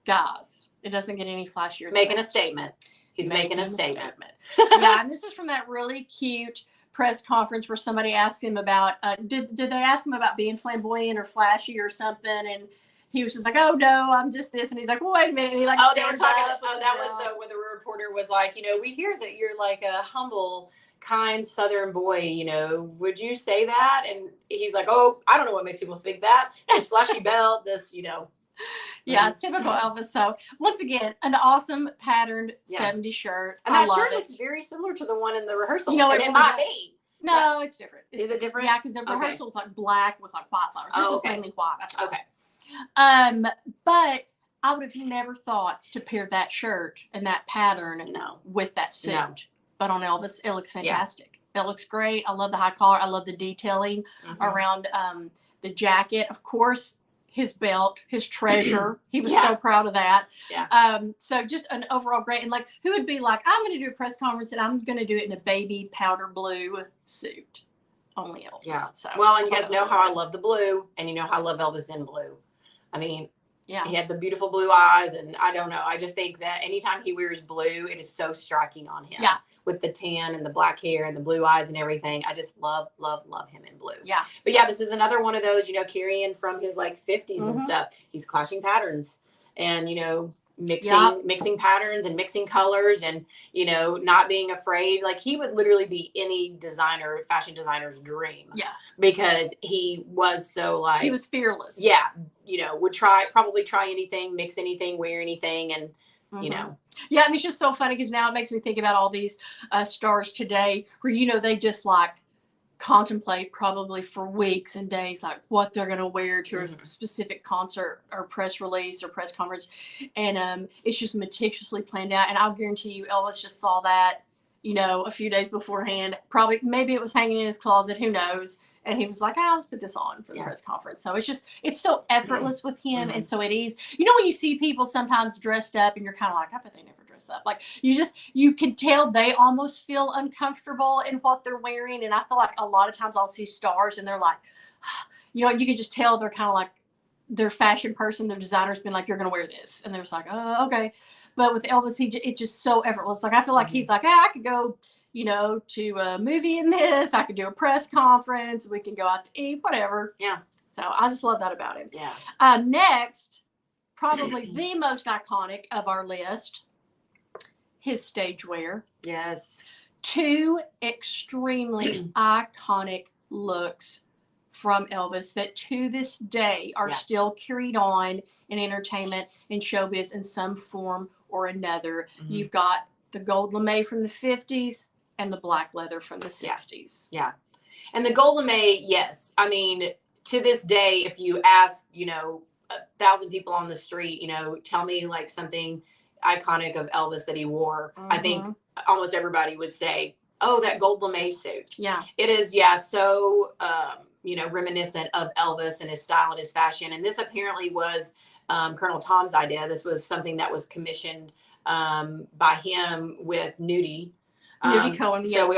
Guys. It doesn't get any flashier. Making a statement. He's making a statement. Yeah, and this is from that really cute press conference where somebody asked him about, did they ask him about being flamboyant or flashy or something? And he was just like, oh no, I'm just this. And he's like, well, wait a minute. And he like, they were talking. That was belt. where the reporter was like, we hear that you're like a humble, kind Southern boy. Would you say that? And he's like, oh, I don't know what makes people think that. This flashy belt, this. Yeah, typical Elvis. So once again, an awesome patterned 70s shirt. And that shirt looks very similar to the one in the rehearsal. And it might be. No, it's different. Is it different? Yeah, because the rehearsal's like black with like white flowers. This is mainly white. Okay. But I would have never thought to pair that shirt and that pattern with that suit. No. But on Elvis, it looks fantastic. Yeah. It looks great. I love the high collar. I love the detailing around the jacket. Of course, his belt, his treasure. He was so proud of that. Yeah. So just an overall great. And like, who would be like, I'm going to do a press conference and I'm going to do it in a baby powder blue suit. Only Elvis. Yeah. So, well, and you guys know how I love the blue, and you know how I love Elvis in blue. I mean, yeah, he had the beautiful blue eyes, and I don't know. I just think that anytime he wears blue, it is so striking on him. Yeah. With the tan and the black hair and the blue eyes and everything. I just love, love, love him in blue. Yeah. But yeah, this is another one of those, carrying from his like 50s and stuff. He's clashing patterns and, mixing patterns and mixing colors and, not being afraid. Like he would literally be any fashion designer's dream. Yeah. Because he was so like. He was fearless. Yeah. Would probably try anything, mix anything, wear anything. And, Yeah, and it's just so funny because now it makes me think about all these stars today where, they just like contemplate probably for weeks and days like what they're going to wear to a specific concert or press release or press conference. And it's just meticulously planned out. And I'll guarantee you Elvis just saw that, a few days beforehand. Maybe it was hanging in his closet. Who knows? And he was like, I'll just put this on for the press conference. So it's so effortless with him. And so it is, when you see people sometimes dressed up and you're kind of like, I bet they never dress up. Like you can tell they almost feel uncomfortable in what they're wearing. And I feel like a lot of times I'll see stars and they're like, you can just tell they're kind of like their fashion person, their designer's been like, you're going to wear this. And they're just like, oh, okay. But with Elvis, it's just so effortless. Like, I feel like he's like, I could go, to a movie in this. I could do a press conference. We can go out to eat, whatever. Yeah. So I just love that about him. Yeah. Next, probably the most iconic of our list, his stage wear. Yes. 2 extremely iconic looks from Elvis that to this day are still carried on in entertainment and showbiz in some form or another. You've got the gold lame from the 50s and the black leather from the 60s. Yeah. And the gold lame, yes. I mean, to this day, if you ask, 1,000 people on the street, tell me like something iconic of Elvis that he wore, I think almost everybody would say, oh, that gold lame suit. Yeah. It is, so, reminiscent of Elvis and his style and his fashion. And this apparently was Colonel Tom's idea. This was something that was commissioned by him with Nudie. Nudie Cohen, yes. So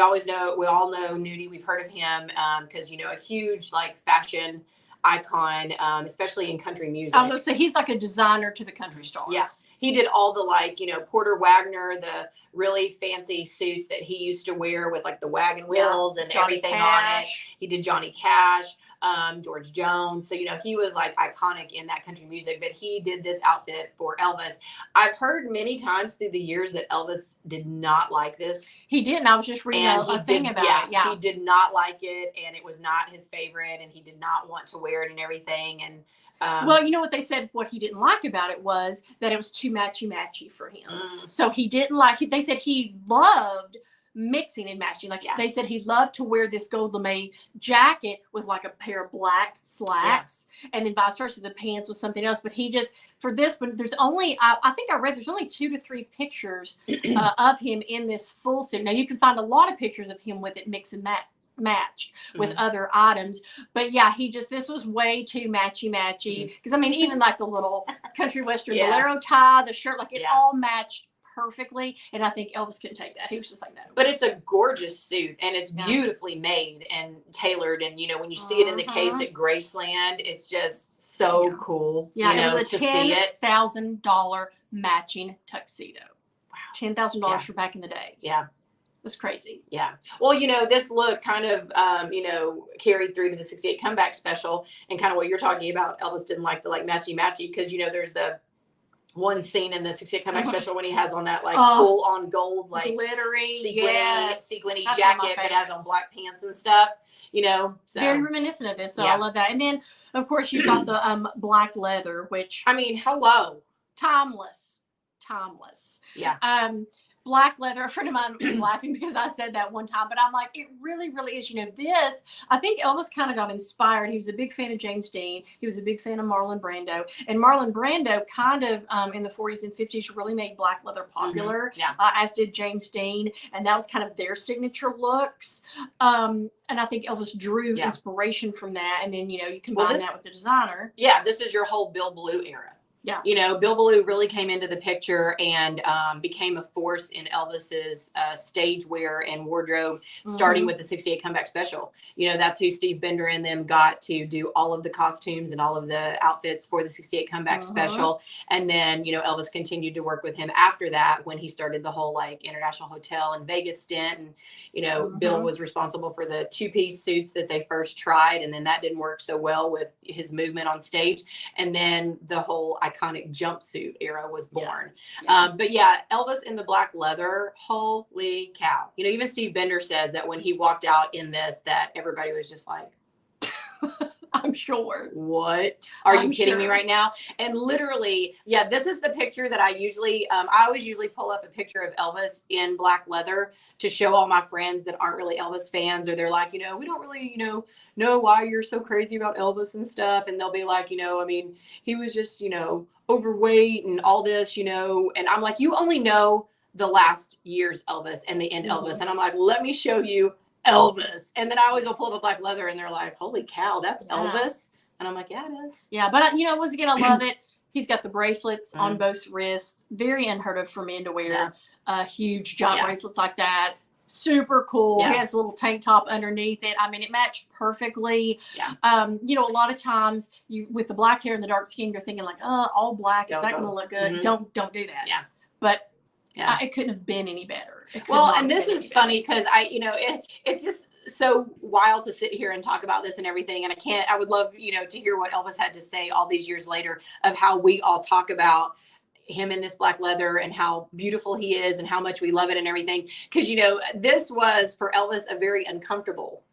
we all know Nudie. We've heard of him because, a huge like fashion icon, especially in country music. I was going to say, he's like a designer to the country stars. Yes. He did all the Porter Wagner, the really fancy suits that he used to wear with like the wagon wheels and Johnny everything Cash. on it. He did Johnny Cash, George Jones. So, he was like iconic in that country music, but he did this outfit for Elvis. I've heard many times through the years that Elvis did not like this. He didn't. I was just reading a thing about it. Yeah. He did not like it and it was not his favorite and he did not want to wear it and everything. And well, you know what they said, what he didn't like about it was that it was too matchy for him. So he didn't like it. They said he loved mixing and matching. Like they said he loved to wear this gold lame jacket with like a pair of black slacks and then vice versa, the pants with something else. But he just, for this one, there's only, I think I read there's only 2 to 3 pictures of him in this full suit. Now you can find a lot of pictures of him with it mix and matched with other items, but this was way too matchy because I mean even like the little country western bolero tie, the shirt, like it all matched perfectly, and I think Elvis couldn't take that. He was just like, no. But it's a gorgeous suit and it's beautifully made and tailored, and when you see it in the case at Graceland, it's just so cool. It was a $10,000 matching tuxedo. Wow. $10,000 for back in the day. Yeah. It's crazy. Yeah. Well, this look kind of, carried through to the 68 comeback special, and kind of what you're talking about. Elvis didn't like the matchy because, there's the one scene in the 68 comeback special when he has on that full on gold, glittery, sequiny jacket, but has on black pants and stuff. So very reminiscent of this. So I love that. And then of course you've got the black leather, which hello, timeless. Yeah. Black leather. A friend of mine was laughing because I said that one time, but I'm like, it really, really is. This, I think Elvis kind of got inspired. He was a big fan of James Dean. He was a big fan of Marlon Brando. And Marlon Brando kind of in the 40s and 50s really made black leather popular, as did James Dean. And that was kind of their signature looks. And I think Elvis drew inspiration from that. And then, you combine that with the designer. Yeah, this is your whole Bill Ballou era. Yeah. Bill Ballou really came into the picture and became a force in Elvis's stage wear and wardrobe, starting with the 68 comeback special. That's who Steve Bender and them got to do all of the costumes and all of the outfits for the 68 comeback special. And then, Elvis continued to work with him after that when he started the whole International Hotel in Vegas stint. And, Bill was responsible for the 2-piece suits that they first tried. And then that didn't work so well with his movement on stage. And then the whole iconic jumpsuit era was born. But Elvis in the black leather, holy cow. Even Steve Bender says that when he walked out in this, that everybody was just like, I'm sure. What? Are you kidding me right now? And literally, this is the picture that I always usually pull up a picture of Elvis in black leather to show all my friends that aren't really Elvis fans, or they're like, we don't really, know why you're so crazy about Elvis and stuff. And they'll be like, he was just, overweight and all this, and I'm like, you only know the last year's Elvis and the end Elvis. And I'm like, let me show you Elvis. And then I always will pull up a black leather and they're like, holy cow, that's Elvis. And I'm like, yeah, it is. Yeah. But once again, I love it. He's got the bracelets on both wrists. Very unheard of for men to wear huge giant bracelets like that. Super cool. He has a little tank top underneath it. It matched perfectly. A lot of times with the black hair and the dark skin, you're thinking like, all black, is that going to look good? Don't do that. Yeah. But it couldn't have been any better. Well, and this is funny because it's just so wild to sit here and talk about this and everything. And I would love, to hear what Elvis had to say all these years later of how we all talk about him in this black leather and how beautiful he is and how much we love it and everything. Because, this was for Elvis a very uncomfortable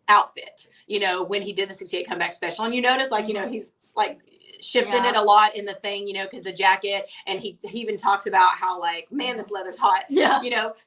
outfit, when he did the 68 comeback special. And you notice he's shifting it a lot in the thing, because the jacket, and he even talks about how man, this leather's hot,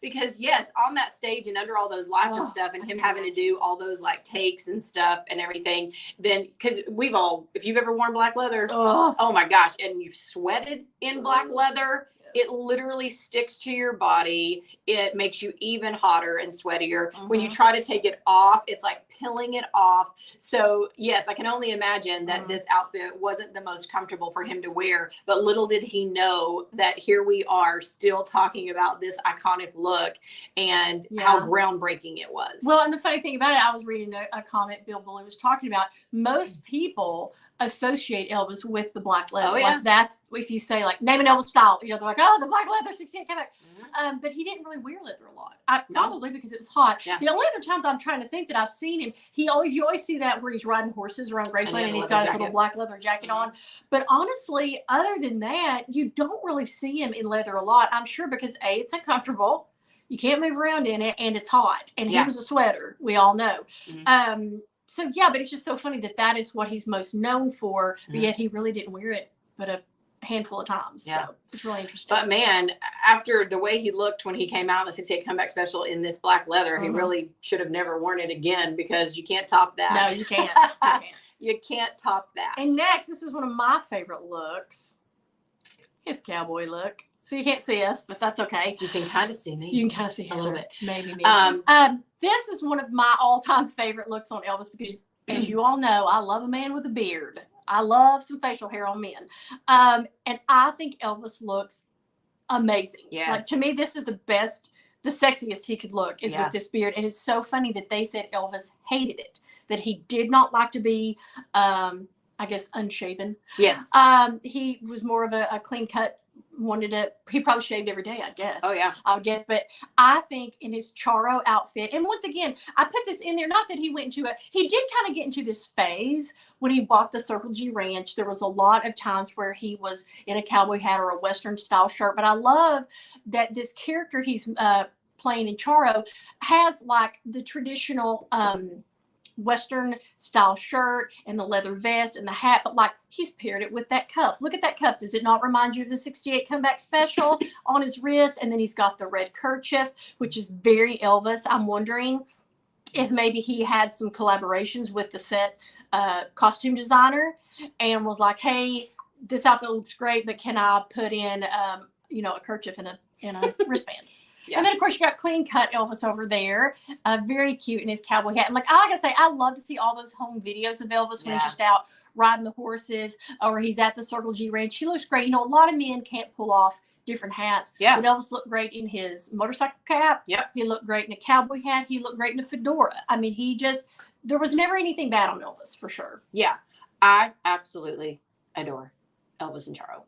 because on that stage and under all those lights and stuff, and him having to do all those takes and stuff and everything, then because if you've ever worn black leather, oh my gosh, and you've sweated in black leather, it literally sticks to your body. It makes you even hotter and sweatier. When you try to take it off, it's like peeling it off. So yes, I can only imagine that this outfit wasn't the most comfortable for him to wear, but little did he know that here we are still talking about this iconic look and how groundbreaking it was. Well, and the funny thing about it, I was reading a comment Bill Ballou was talking about. Most people associate Elvis with the black leather. Oh, yeah. That's if you say name an Elvis style, they're like, oh, the black leather 68 comeback. But he didn't really wear leather a lot. Probably because it was hot. Yeah. The only other times I'm trying to think that I've seen him, you always see that where he's riding horses around Graceland and he's got his little black leather jacket on. But honestly, other than that, you don't really see him in leather a lot. I'm sure because A, it's uncomfortable. You can't move around in it, and it's hot. And he was a sweater. We all know. So but it's just so funny that is what he's most known for, but yet he really didn't wear it but a handful of times. So it's really interesting. But man, after the way he looked when he came out in the 68 comeback special in this black leather, he really should have never worn it again, because you can't top that. No, you can't. You can't top that. And next, this is one of my favorite looks. His cowboy look. So you can't see us, but that's okay. You can kind of see me. You can kind of see a little bit. Maybe me. This is one of my all-time favorite looks on Elvis because, as you all know, I love a man with a beard. I love some facial hair on men. And I think Elvis looks amazing. Yes. To me, this is the best, the sexiest he could look is with this beard. And it's so funny that they said Elvis hated it, that he did not like to be, I guess, unshaven. Yes. He was more of a clean cut he probably shaved every day, I guess. Oh yeah. I would guess. But I think in his Charo outfit, and once again, I put this in there, not that he went into he did kind of get into this phase when he bought the Circle G Ranch. There was a lot of times where he was in a cowboy hat or a Western style shirt. But I love that this character he's playing in Charo has like the traditional Western style shirt and the leather vest and the hat, but like he's paired it with that cuff. Look at that cuff. Does it not remind you of the 68 comeback special on his wrist? And then he's got the red kerchief, which is very Elvis. I'm wondering if maybe he had some collaborations with the set costume designer and was like, hey, this outfit looks great, but can I put in a kerchief and a wristband? Yeah. And then, of course, you got clean cut Elvis over there. Very cute in his cowboy hat. And like I say, I love to see all those home videos of Elvis when he's just out riding the horses or he's at the Circle G Ranch. He looks great. A lot of men can't pull off different hats. Yeah. But Elvis looked great in his motorcycle cap. Yep. He looked great in a cowboy hat. He looked great in a fedora. I mean, there was never anything bad on Elvis, for sure. Yeah. I absolutely adore Elvis and Charo.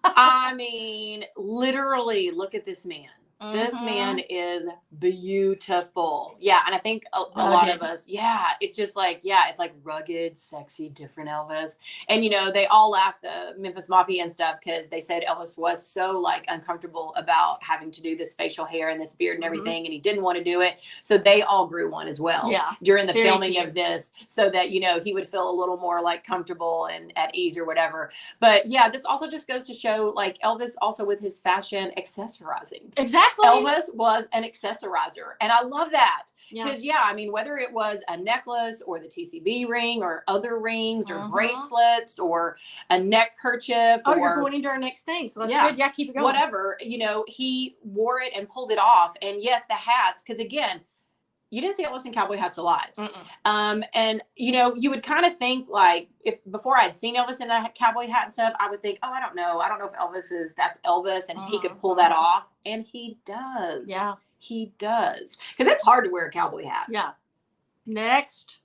I mean, literally, look at this man. Mm-hmm. This man is beautiful. Yeah. And I think a lot of us, it's just like, it's like rugged, sexy, different Elvis. And, they all laughed, the Memphis Mafia and stuff, because they said Elvis was so like uncomfortable about having to do this facial hair and this beard and everything. And he didn't want to do it. So they all grew one as well during the filming of this so that, he would feel a little more like comfortable and at ease or whatever. But this also just goes to show like Elvis also with his fashion accessorizing. Exactly. Elvis was an accessorizer. And I love that. Because, I mean, whether it was a necklace or the TCB ring or other rings or bracelets or a neck kerchief. Oh, you're going into our next thing. So that's good. Yeah, keep it going. Whatever. He wore it and pulled it off. And yes, the hats. Because, again, you didn't see Elvis in cowboy hats a lot. And, you would kind of think like if before I'd seen Elvis in a cowboy hat and stuff, I would think, oh, I don't know if that's Elvis and he could pull that off. And he does. Yeah. He does. Because it's hard to wear a cowboy hat. Yeah. Next.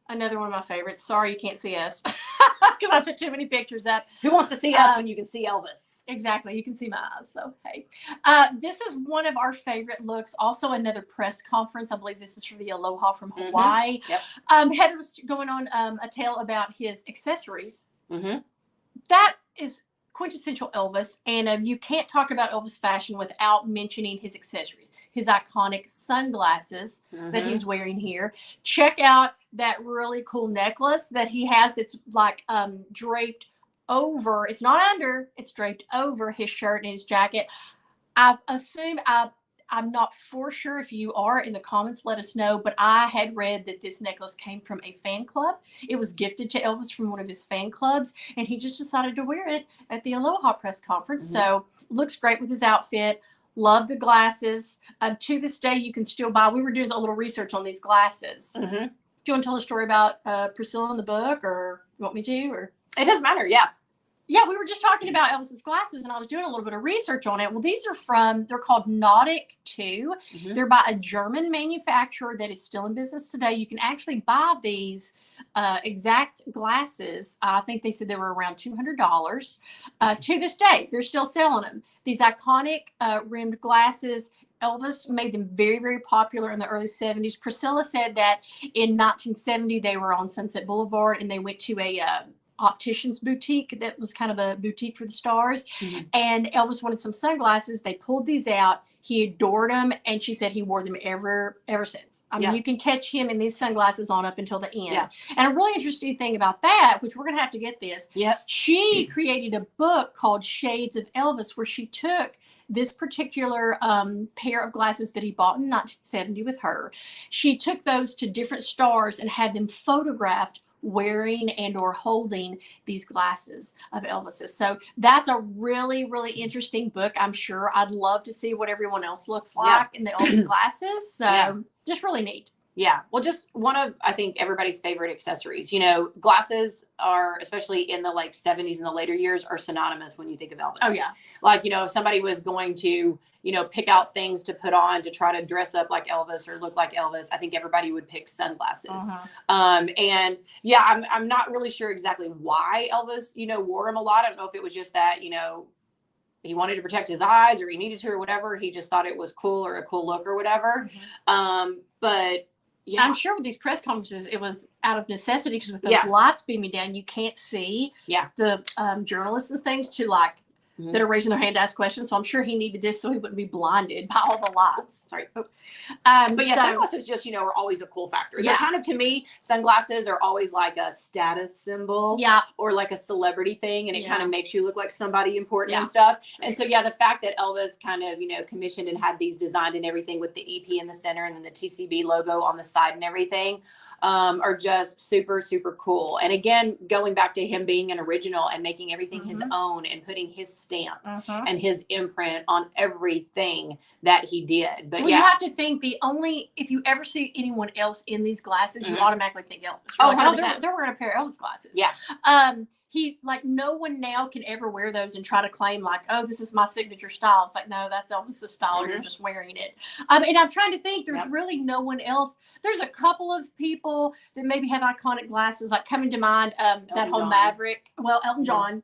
Another one of my favorites. Sorry, you can't see us because I put too many pictures up. Who wants to see us when you can see Elvis? Exactly. You can see my eyes. So, hey. This is one of our favorite looks. Also, another press conference. I believe this is for the Aloha from Hawaii. Yep. Heather was going on a tale about his accessories. That is quintessential Elvis. And you can't talk about Elvis fashion without mentioning his accessories. His iconic sunglasses that he's wearing here. Check out that really cool necklace that he has that's like draped over. It's not under, it's draped over his shirt and his jacket. I assume, I'm not for sure. If you are in the comments, let us know. But I had read that this necklace came from a fan club. It was gifted to Elvis from one of his fan clubs. And he just decided to wear it at the Aloha press conference. So looks great with his outfit. Love the glasses. To this day, you can still buy. We were doing a little research on these glasses. Do you want to tell a story about Priscilla in the book, or you want me to? Or it doesn't matter. Yeah. Yeah, we were just talking about Elvis's glasses, and I was doing a little bit of research on it. Well, they're called Nautic 2. They're by a German manufacturer that is still in business today. You can actually buy these exact glasses. I think they said they were around $200. To this day, they're still selling them. These iconic rimmed glasses. Elvis made them very, very popular in the early 70s. Priscilla said that in 1970, they were on Sunset Boulevard, and they went to a optician's boutique that was kind of a boutique for the stars. And Elvis wanted some sunglasses. They pulled these out. He adored them, and she said he wore them ever since. I mean, you can catch him in these sunglasses on up until the end. And a really interesting thing about that, which we're going to have to get this, she created a book called Shades of Elvis, where she took this particular pair of glasses that he bought in 1970 with her. She took those to different stars and had them photographed wearing and or holding these glasses of Elvis's. So that's a really, really interesting book. I'm sure I'd love to see what everyone else looks like in the Elvis glasses. So just really neat. Yeah. Well, just one of, I think, everybody's favorite accessories. Glasses are, especially in the like 70s and the later years, are synonymous when you think of Elvis. Oh, yeah. Like, if somebody was going to, pick out things to put on to try to dress up like Elvis or look like Elvis, I think everybody would pick sunglasses. And I'm not really sure exactly why Elvis, wore them a lot. I don't know if it was just that, he wanted to protect his eyes or he needed to or whatever. He just thought it was cool or a cool look or whatever. But yeah, I'm sure with these press conferences, it was out of necessity because with those lights beaming down, you can't see the journalists and things to like that are raising their hand to ask questions. So I'm sure he needed this so he wouldn't be blinded by all the lights. Sorry. But yeah, sunglasses just, you know, are always a cool factor. They're kind of, to me, sunglasses are always like a status symbol or like a celebrity thing. And it kind of makes you look like somebody important and stuff. And so, yeah, the fact that Elvis kind of, you know, commissioned and had these designed and everything with the EP in the center and then the TCB logo on the side and everything are just super, super cool. And again, going back to him being an original and making everything his own and putting his stamp and his imprint on everything that he did. But you have to think if you ever see anyone else in these glasses, you automatically think Elvis. You're like, 100%. They're wearing a pair of Elvis glasses. Yeah. He's like, no one now can ever wear those and try to claim like, oh, this is my signature style. It's like, no, that's Elvis's style. You're just wearing it. And I'm trying to think, there's really no one else. There's a couple of people that maybe have iconic glasses, like coming to mind, that whole Maverick. Well, Elton John,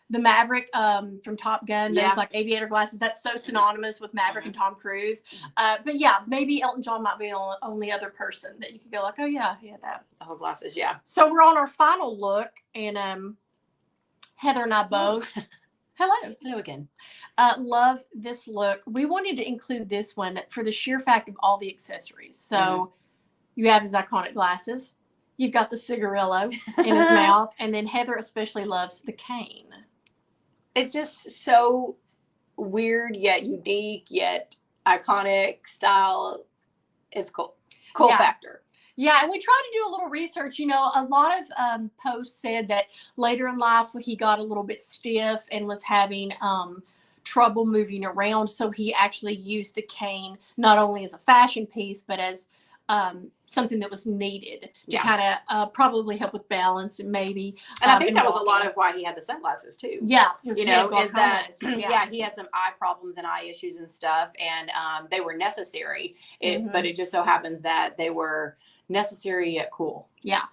the Maverick from Top Gun, those like aviator glasses. That's so synonymous with Maverick and Tom Cruise. But yeah, maybe Elton John might be the only other person that you could go like, oh yeah, he had that. The whole glasses, yeah. So we're on our final look, and Heather and I both. Hello again. Love this look. We wanted to include this one for the sheer fact of all the accessories. So you have his iconic glasses. You've got the cigarillo in his mouth. And then Heather especially loves the cane. It's just so weird, yet unique, yet iconic style. It's cool. Cool factor. Yeah, and we tried to do a little research. You know, a lot of posts said that later in life he got a little bit stiff and was having trouble moving around. So he actually used the cane not only as a fashion piece, but as something that was needed to kind of probably help with balance and maybe. And I think that was a lot of why he had the sunglasses too. Yeah. You know, is that, he had some eye problems and eye issues and stuff, and they were necessary. But it just so happens that they were necessary yet cool. Yeah.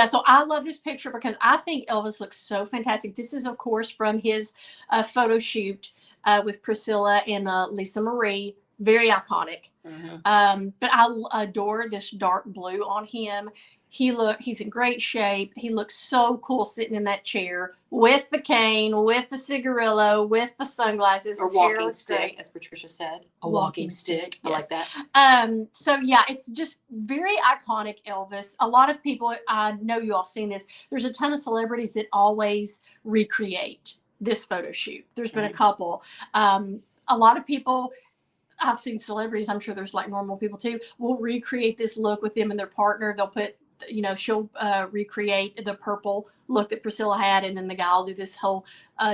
So I love this picture because I think Elvis looks so fantastic. This is, of course, from his photo shoot with Priscilla and Lisa Marie. Very iconic. But I adore this dark blue on him. He's in great shape. He looks so cool sitting in that chair with the cane, with the cigarillo, with the sunglasses. Or walking stick, as Patricia said. A walking stick. I like that. So yeah, it's just very iconic Elvis. A lot of people, I know you all have seen this. There's a ton of celebrities that always recreate this photo shoot. There's been a couple. A lot of people, I've seen celebrities, I'm sure there's like normal people too, will recreate this look with them and their partner. They'll put, you know, she'll recreate the purple look that Priscilla had, and then the guy will do this whole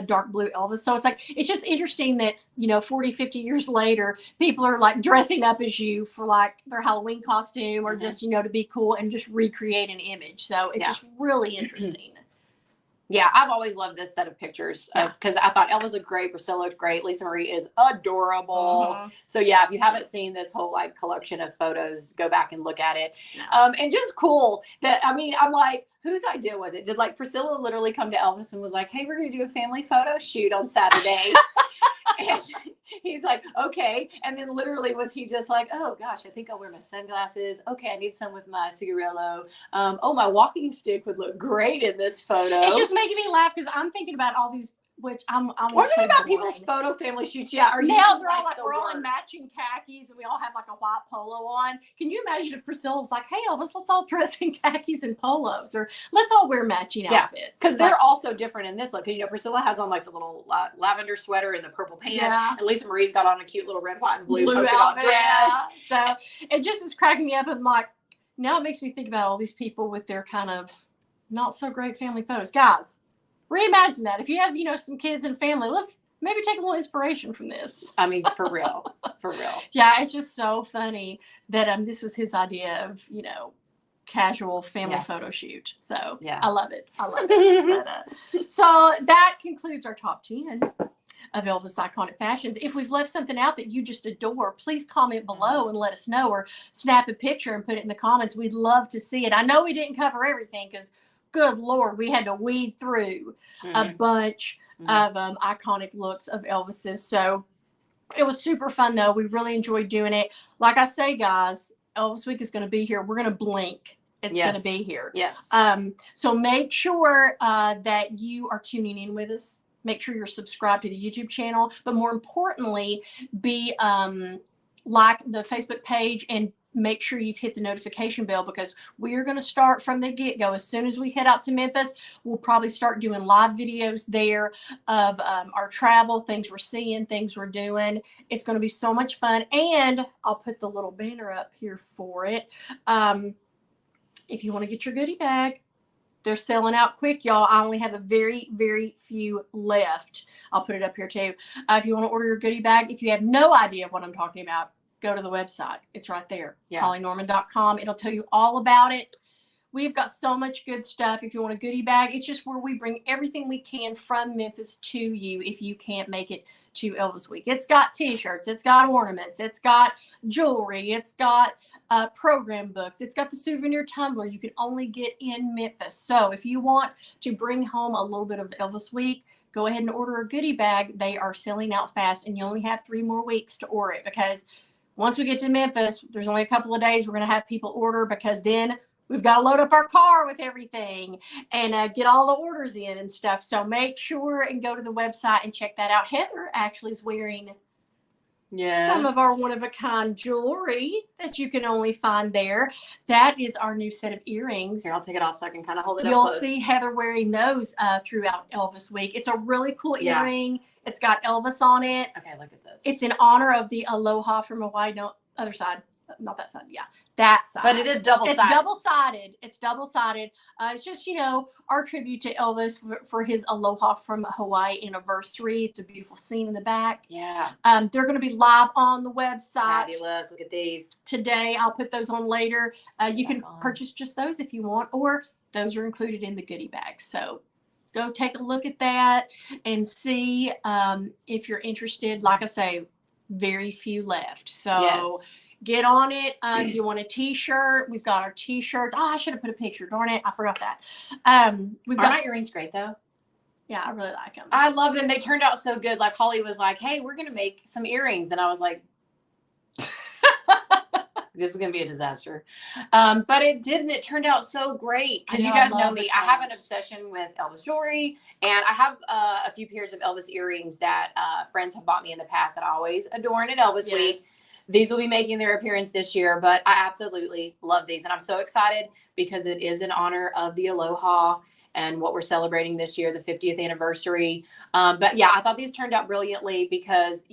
dark blue Elvis. So it's like, it's just interesting that, you know, 40, 50 years later, people are like dressing up as you for like their Halloween costume or just, you know, to be cool and just recreate an image. So it's just really interesting. Yeah, I've always loved this set of pictures because I thought Elvis looked great, Priscilla looked great, Lisa Marie is adorable. So yeah, if you haven't seen this whole like collection of photos, go back and look at it. And just cool that, I mean, I'm like, whose idea was it? Did like Priscilla literally come to Elvis and was like, hey, we're going to do a family photo shoot on Saturday? And he's like, okay. And then literally was he just like, oh gosh, I think I'll wear my sunglasses. Okay, I need some with my cigarillo. Oh, my walking stick would look great in this photo. It's just making me laugh because I'm thinking about all these, which I'm what are about people's photo family shoots? Yeah, are now they're all like we're all in matching khakis and we all have like a white polo on. Can you imagine if Priscilla was like, hey Elvis, let's all dress in khakis and polos, or let's all wear matching outfits? Because they're also different in this look. Because, you know, Priscilla has on like the little lavender sweater and the purple pants, and Lisa Marie's got on a cute little red, white, and blue polka dot dress. So it just is cracking me up. And like, now it makes me think about all these people with their kind of not so great family photos. Guys, reimagine that. If you have, you know, some kids and family, let's maybe take a little inspiration from this. I mean, for real, for real. Yeah, it's just so funny that this was his idea of, you know, casual family photo shoot. So yeah, I love it. I love it. But, so that concludes our top 10 of Elvis Iconic Fashions. If we've left something out that you just adore, please comment below and let us know, or snap a picture and put it in the comments. We'd love to see it. I know we didn't cover everything because good Lord, we had to weed through a bunch of iconic looks of Elvis's. So it was super fun, though. We really enjoyed doing it. Like I say, guys, Elvis Week is going to be here. We're going to blink. It's going to be here. Yes. So make sure that you are tuning in with us. Make sure you're subscribed to the YouTube channel. But more importantly, be like the Facebook page and make sure you've hit the notification bell, because we are going to start from the get-go. As soon as we head out to Memphis, we'll probably start doing live videos there of our travel, things we're seeing, things we're doing. It's going to be so much fun. And I'll put the little banner up here for it. If you want to get your goodie bag, they're selling out quick, y'all. I only have a very, very few left. I'll put it up here too. If you want to order your goodie bag, if you have no idea what I'm talking about, go to the website. It's right there. HollyNorman.com. It'll tell you all about it. We've got so much good stuff. If you want a goodie bag, it's just where we bring everything we can from Memphis to you if you can't make it to Elvis Week. It's got t-shirts. It's got ornaments. It's got jewelry. It's got program books. It's got the souvenir tumbler you can only get in Memphis. So if you want to bring home a little bit of Elvis Week, go ahead and order a goodie bag. They are selling out fast, and you only have 3 more weeks to order it, because once we get to Memphis, there's only a couple of days we're going to have people order, because then we've got to load up our car with everything and get all the orders in and stuff. So make sure and go to the website and check that out. Heather actually is wearing some of our one-of-a-kind jewelry that you can only find there. That is our new set of earrings. Here, I'll take it off so I can kind of hold it up You'll close. see Heather wearing those throughout Elvis Week. It's a really cool earring. It's got Elvis on it. Okay, look at this. It's in honor of the Aloha from Hawaii. No, other side. Not that side. Yeah, that side. But it is double-sided. It's double-sided. It's double-sided. It's just, our tribute to Elvis for his Aloha from Hawaii anniversary. It's a beautiful scene in the back. Yeah. They're going to be live on the website. Fabulous. Look at these. Today. I'll put those on later. You can purchase just those if you want, or those are included in the goodie bag. So go take a look at that and see if you're interested. Like I say, very few left. So get on it. If you want a t-shirt, we've got our t-shirts. Oh, I should have put a picture. Darn it. I forgot that. We've got my earrings great, though? Yeah, I really like them. I love them. They turned out so good. Like, Holly was like, hey, we're going to make some earrings. And I was like, this is going to be a disaster. But it didn't. It turned out so great. Because you guys know me. I have an obsession with Elvis jewelry. And I have a few pairs of Elvis earrings that friends have bought me in the past that I always adorn at Elvis Week. These will be making their appearance this year, but I absolutely love these. And I'm so excited because it is in honor of the Aloha and what we're celebrating this year, the 50th anniversary. But yeah, I thought these turned out brilliantly because,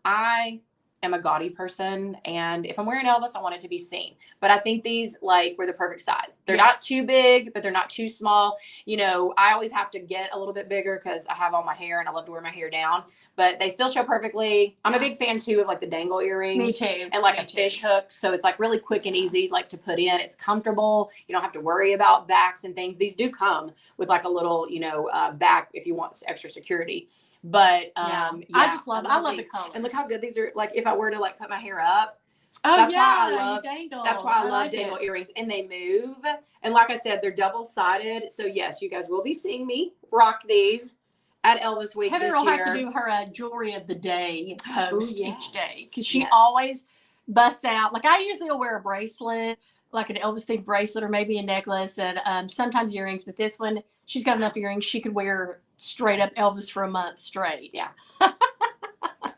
I am a gaudy person, and if I'm wearing Elvis, I want it to be seen. But I think these were the perfect size. They're not too big, but they're not too small. I always have to get a little bit bigger because I have all my hair and I love to wear my hair down, but they still show perfectly. I'm a big fan too of the dangle earrings. Me too. And a fish hook. So it's really quick and easy to put in. It's comfortable. You don't have to worry about backs and things. These do come with a little, back if you want extra security. But I just love the colors. And look how good these are. If I were to put my hair up, that's why I love dangle earrings, and they move. And like I said, they're double-sided. So yes, you guys will be seeing me rock these at Elvis Week Heather this will year. have to do her jewelry of the day post each day, because she always busts out. I usually will wear a bracelet, an Elvis themed bracelet, or maybe a necklace, and sometimes earrings. But this one, she's got enough earrings she could wear straight up Elvis for a month straight. Yeah.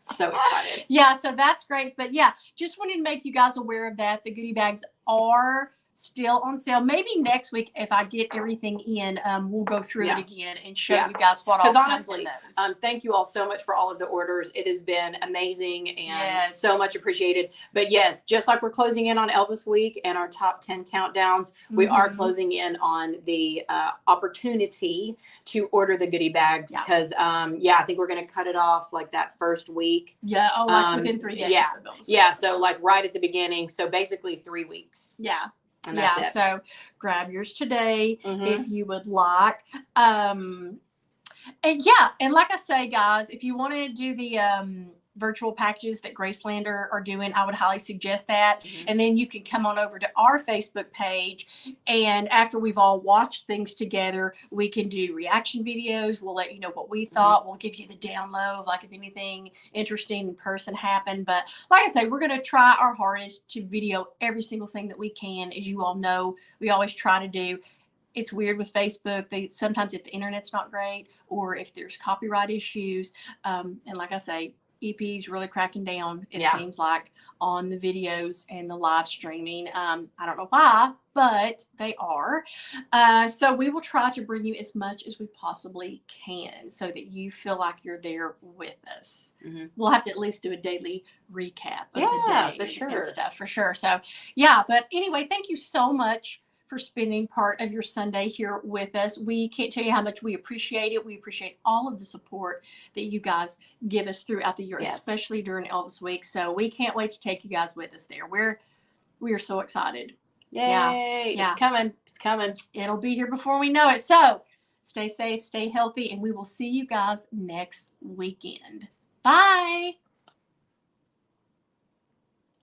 So excited. Yeah, so that's great. But yeah, just wanted to make you guys aware of that. The goodie bags are still on sale. Maybe next week, if I get everything in, we'll go through it again and show you guys what all comes in those. Thank you all so much for all of the orders. It has been amazing and so much appreciated. But yes, just like we're closing in on Elvis Week and our top 10 countdowns, we are closing in on the opportunity to order the goodie bags because I think we're going to cut it off that first week. Yeah, within 3 days. Yeah, so right at the beginning. So basically 3 weeks. Yeah. And that's it. So grab yours today if you would like. And like I say, guys, if you want to do the virtual packages that Graceland are doing, I would highly suggest that. Mhm. And then you can come on over to our Facebook page, and after we've all watched things together, we can do reaction videos. We'll let you know what we thought. We'll give you the down low, like if anything interesting in person happened. But like I say, we're going to try our hardest to video every single thing that we can. As you all know, we always try to do. It's weird with Facebook. Sometimes if the internet's not great or if there's copyright issues, and like I say, EP's really cracking down, it seems like, on the videos and the live streaming. I don't know why, but they are. So we will try to bring you as much as we possibly can so that you feel like you're there with us. Mm-hmm. We'll have to at least do a daily recap of the day for sure. and stuff, for sure. So yeah, but anyway, thank you so much for spending part of your Sunday here with us. We can't tell you how much we appreciate it. We appreciate all of the support that you guys give us throughout the year, especially during Elvis Week. So we can't wait to take you guys with us there. We are so excited. Yay. Yeah. It's coming. It's coming. It'll be here before we know it. So stay safe, stay healthy, and we will see you guys next weekend. Bye.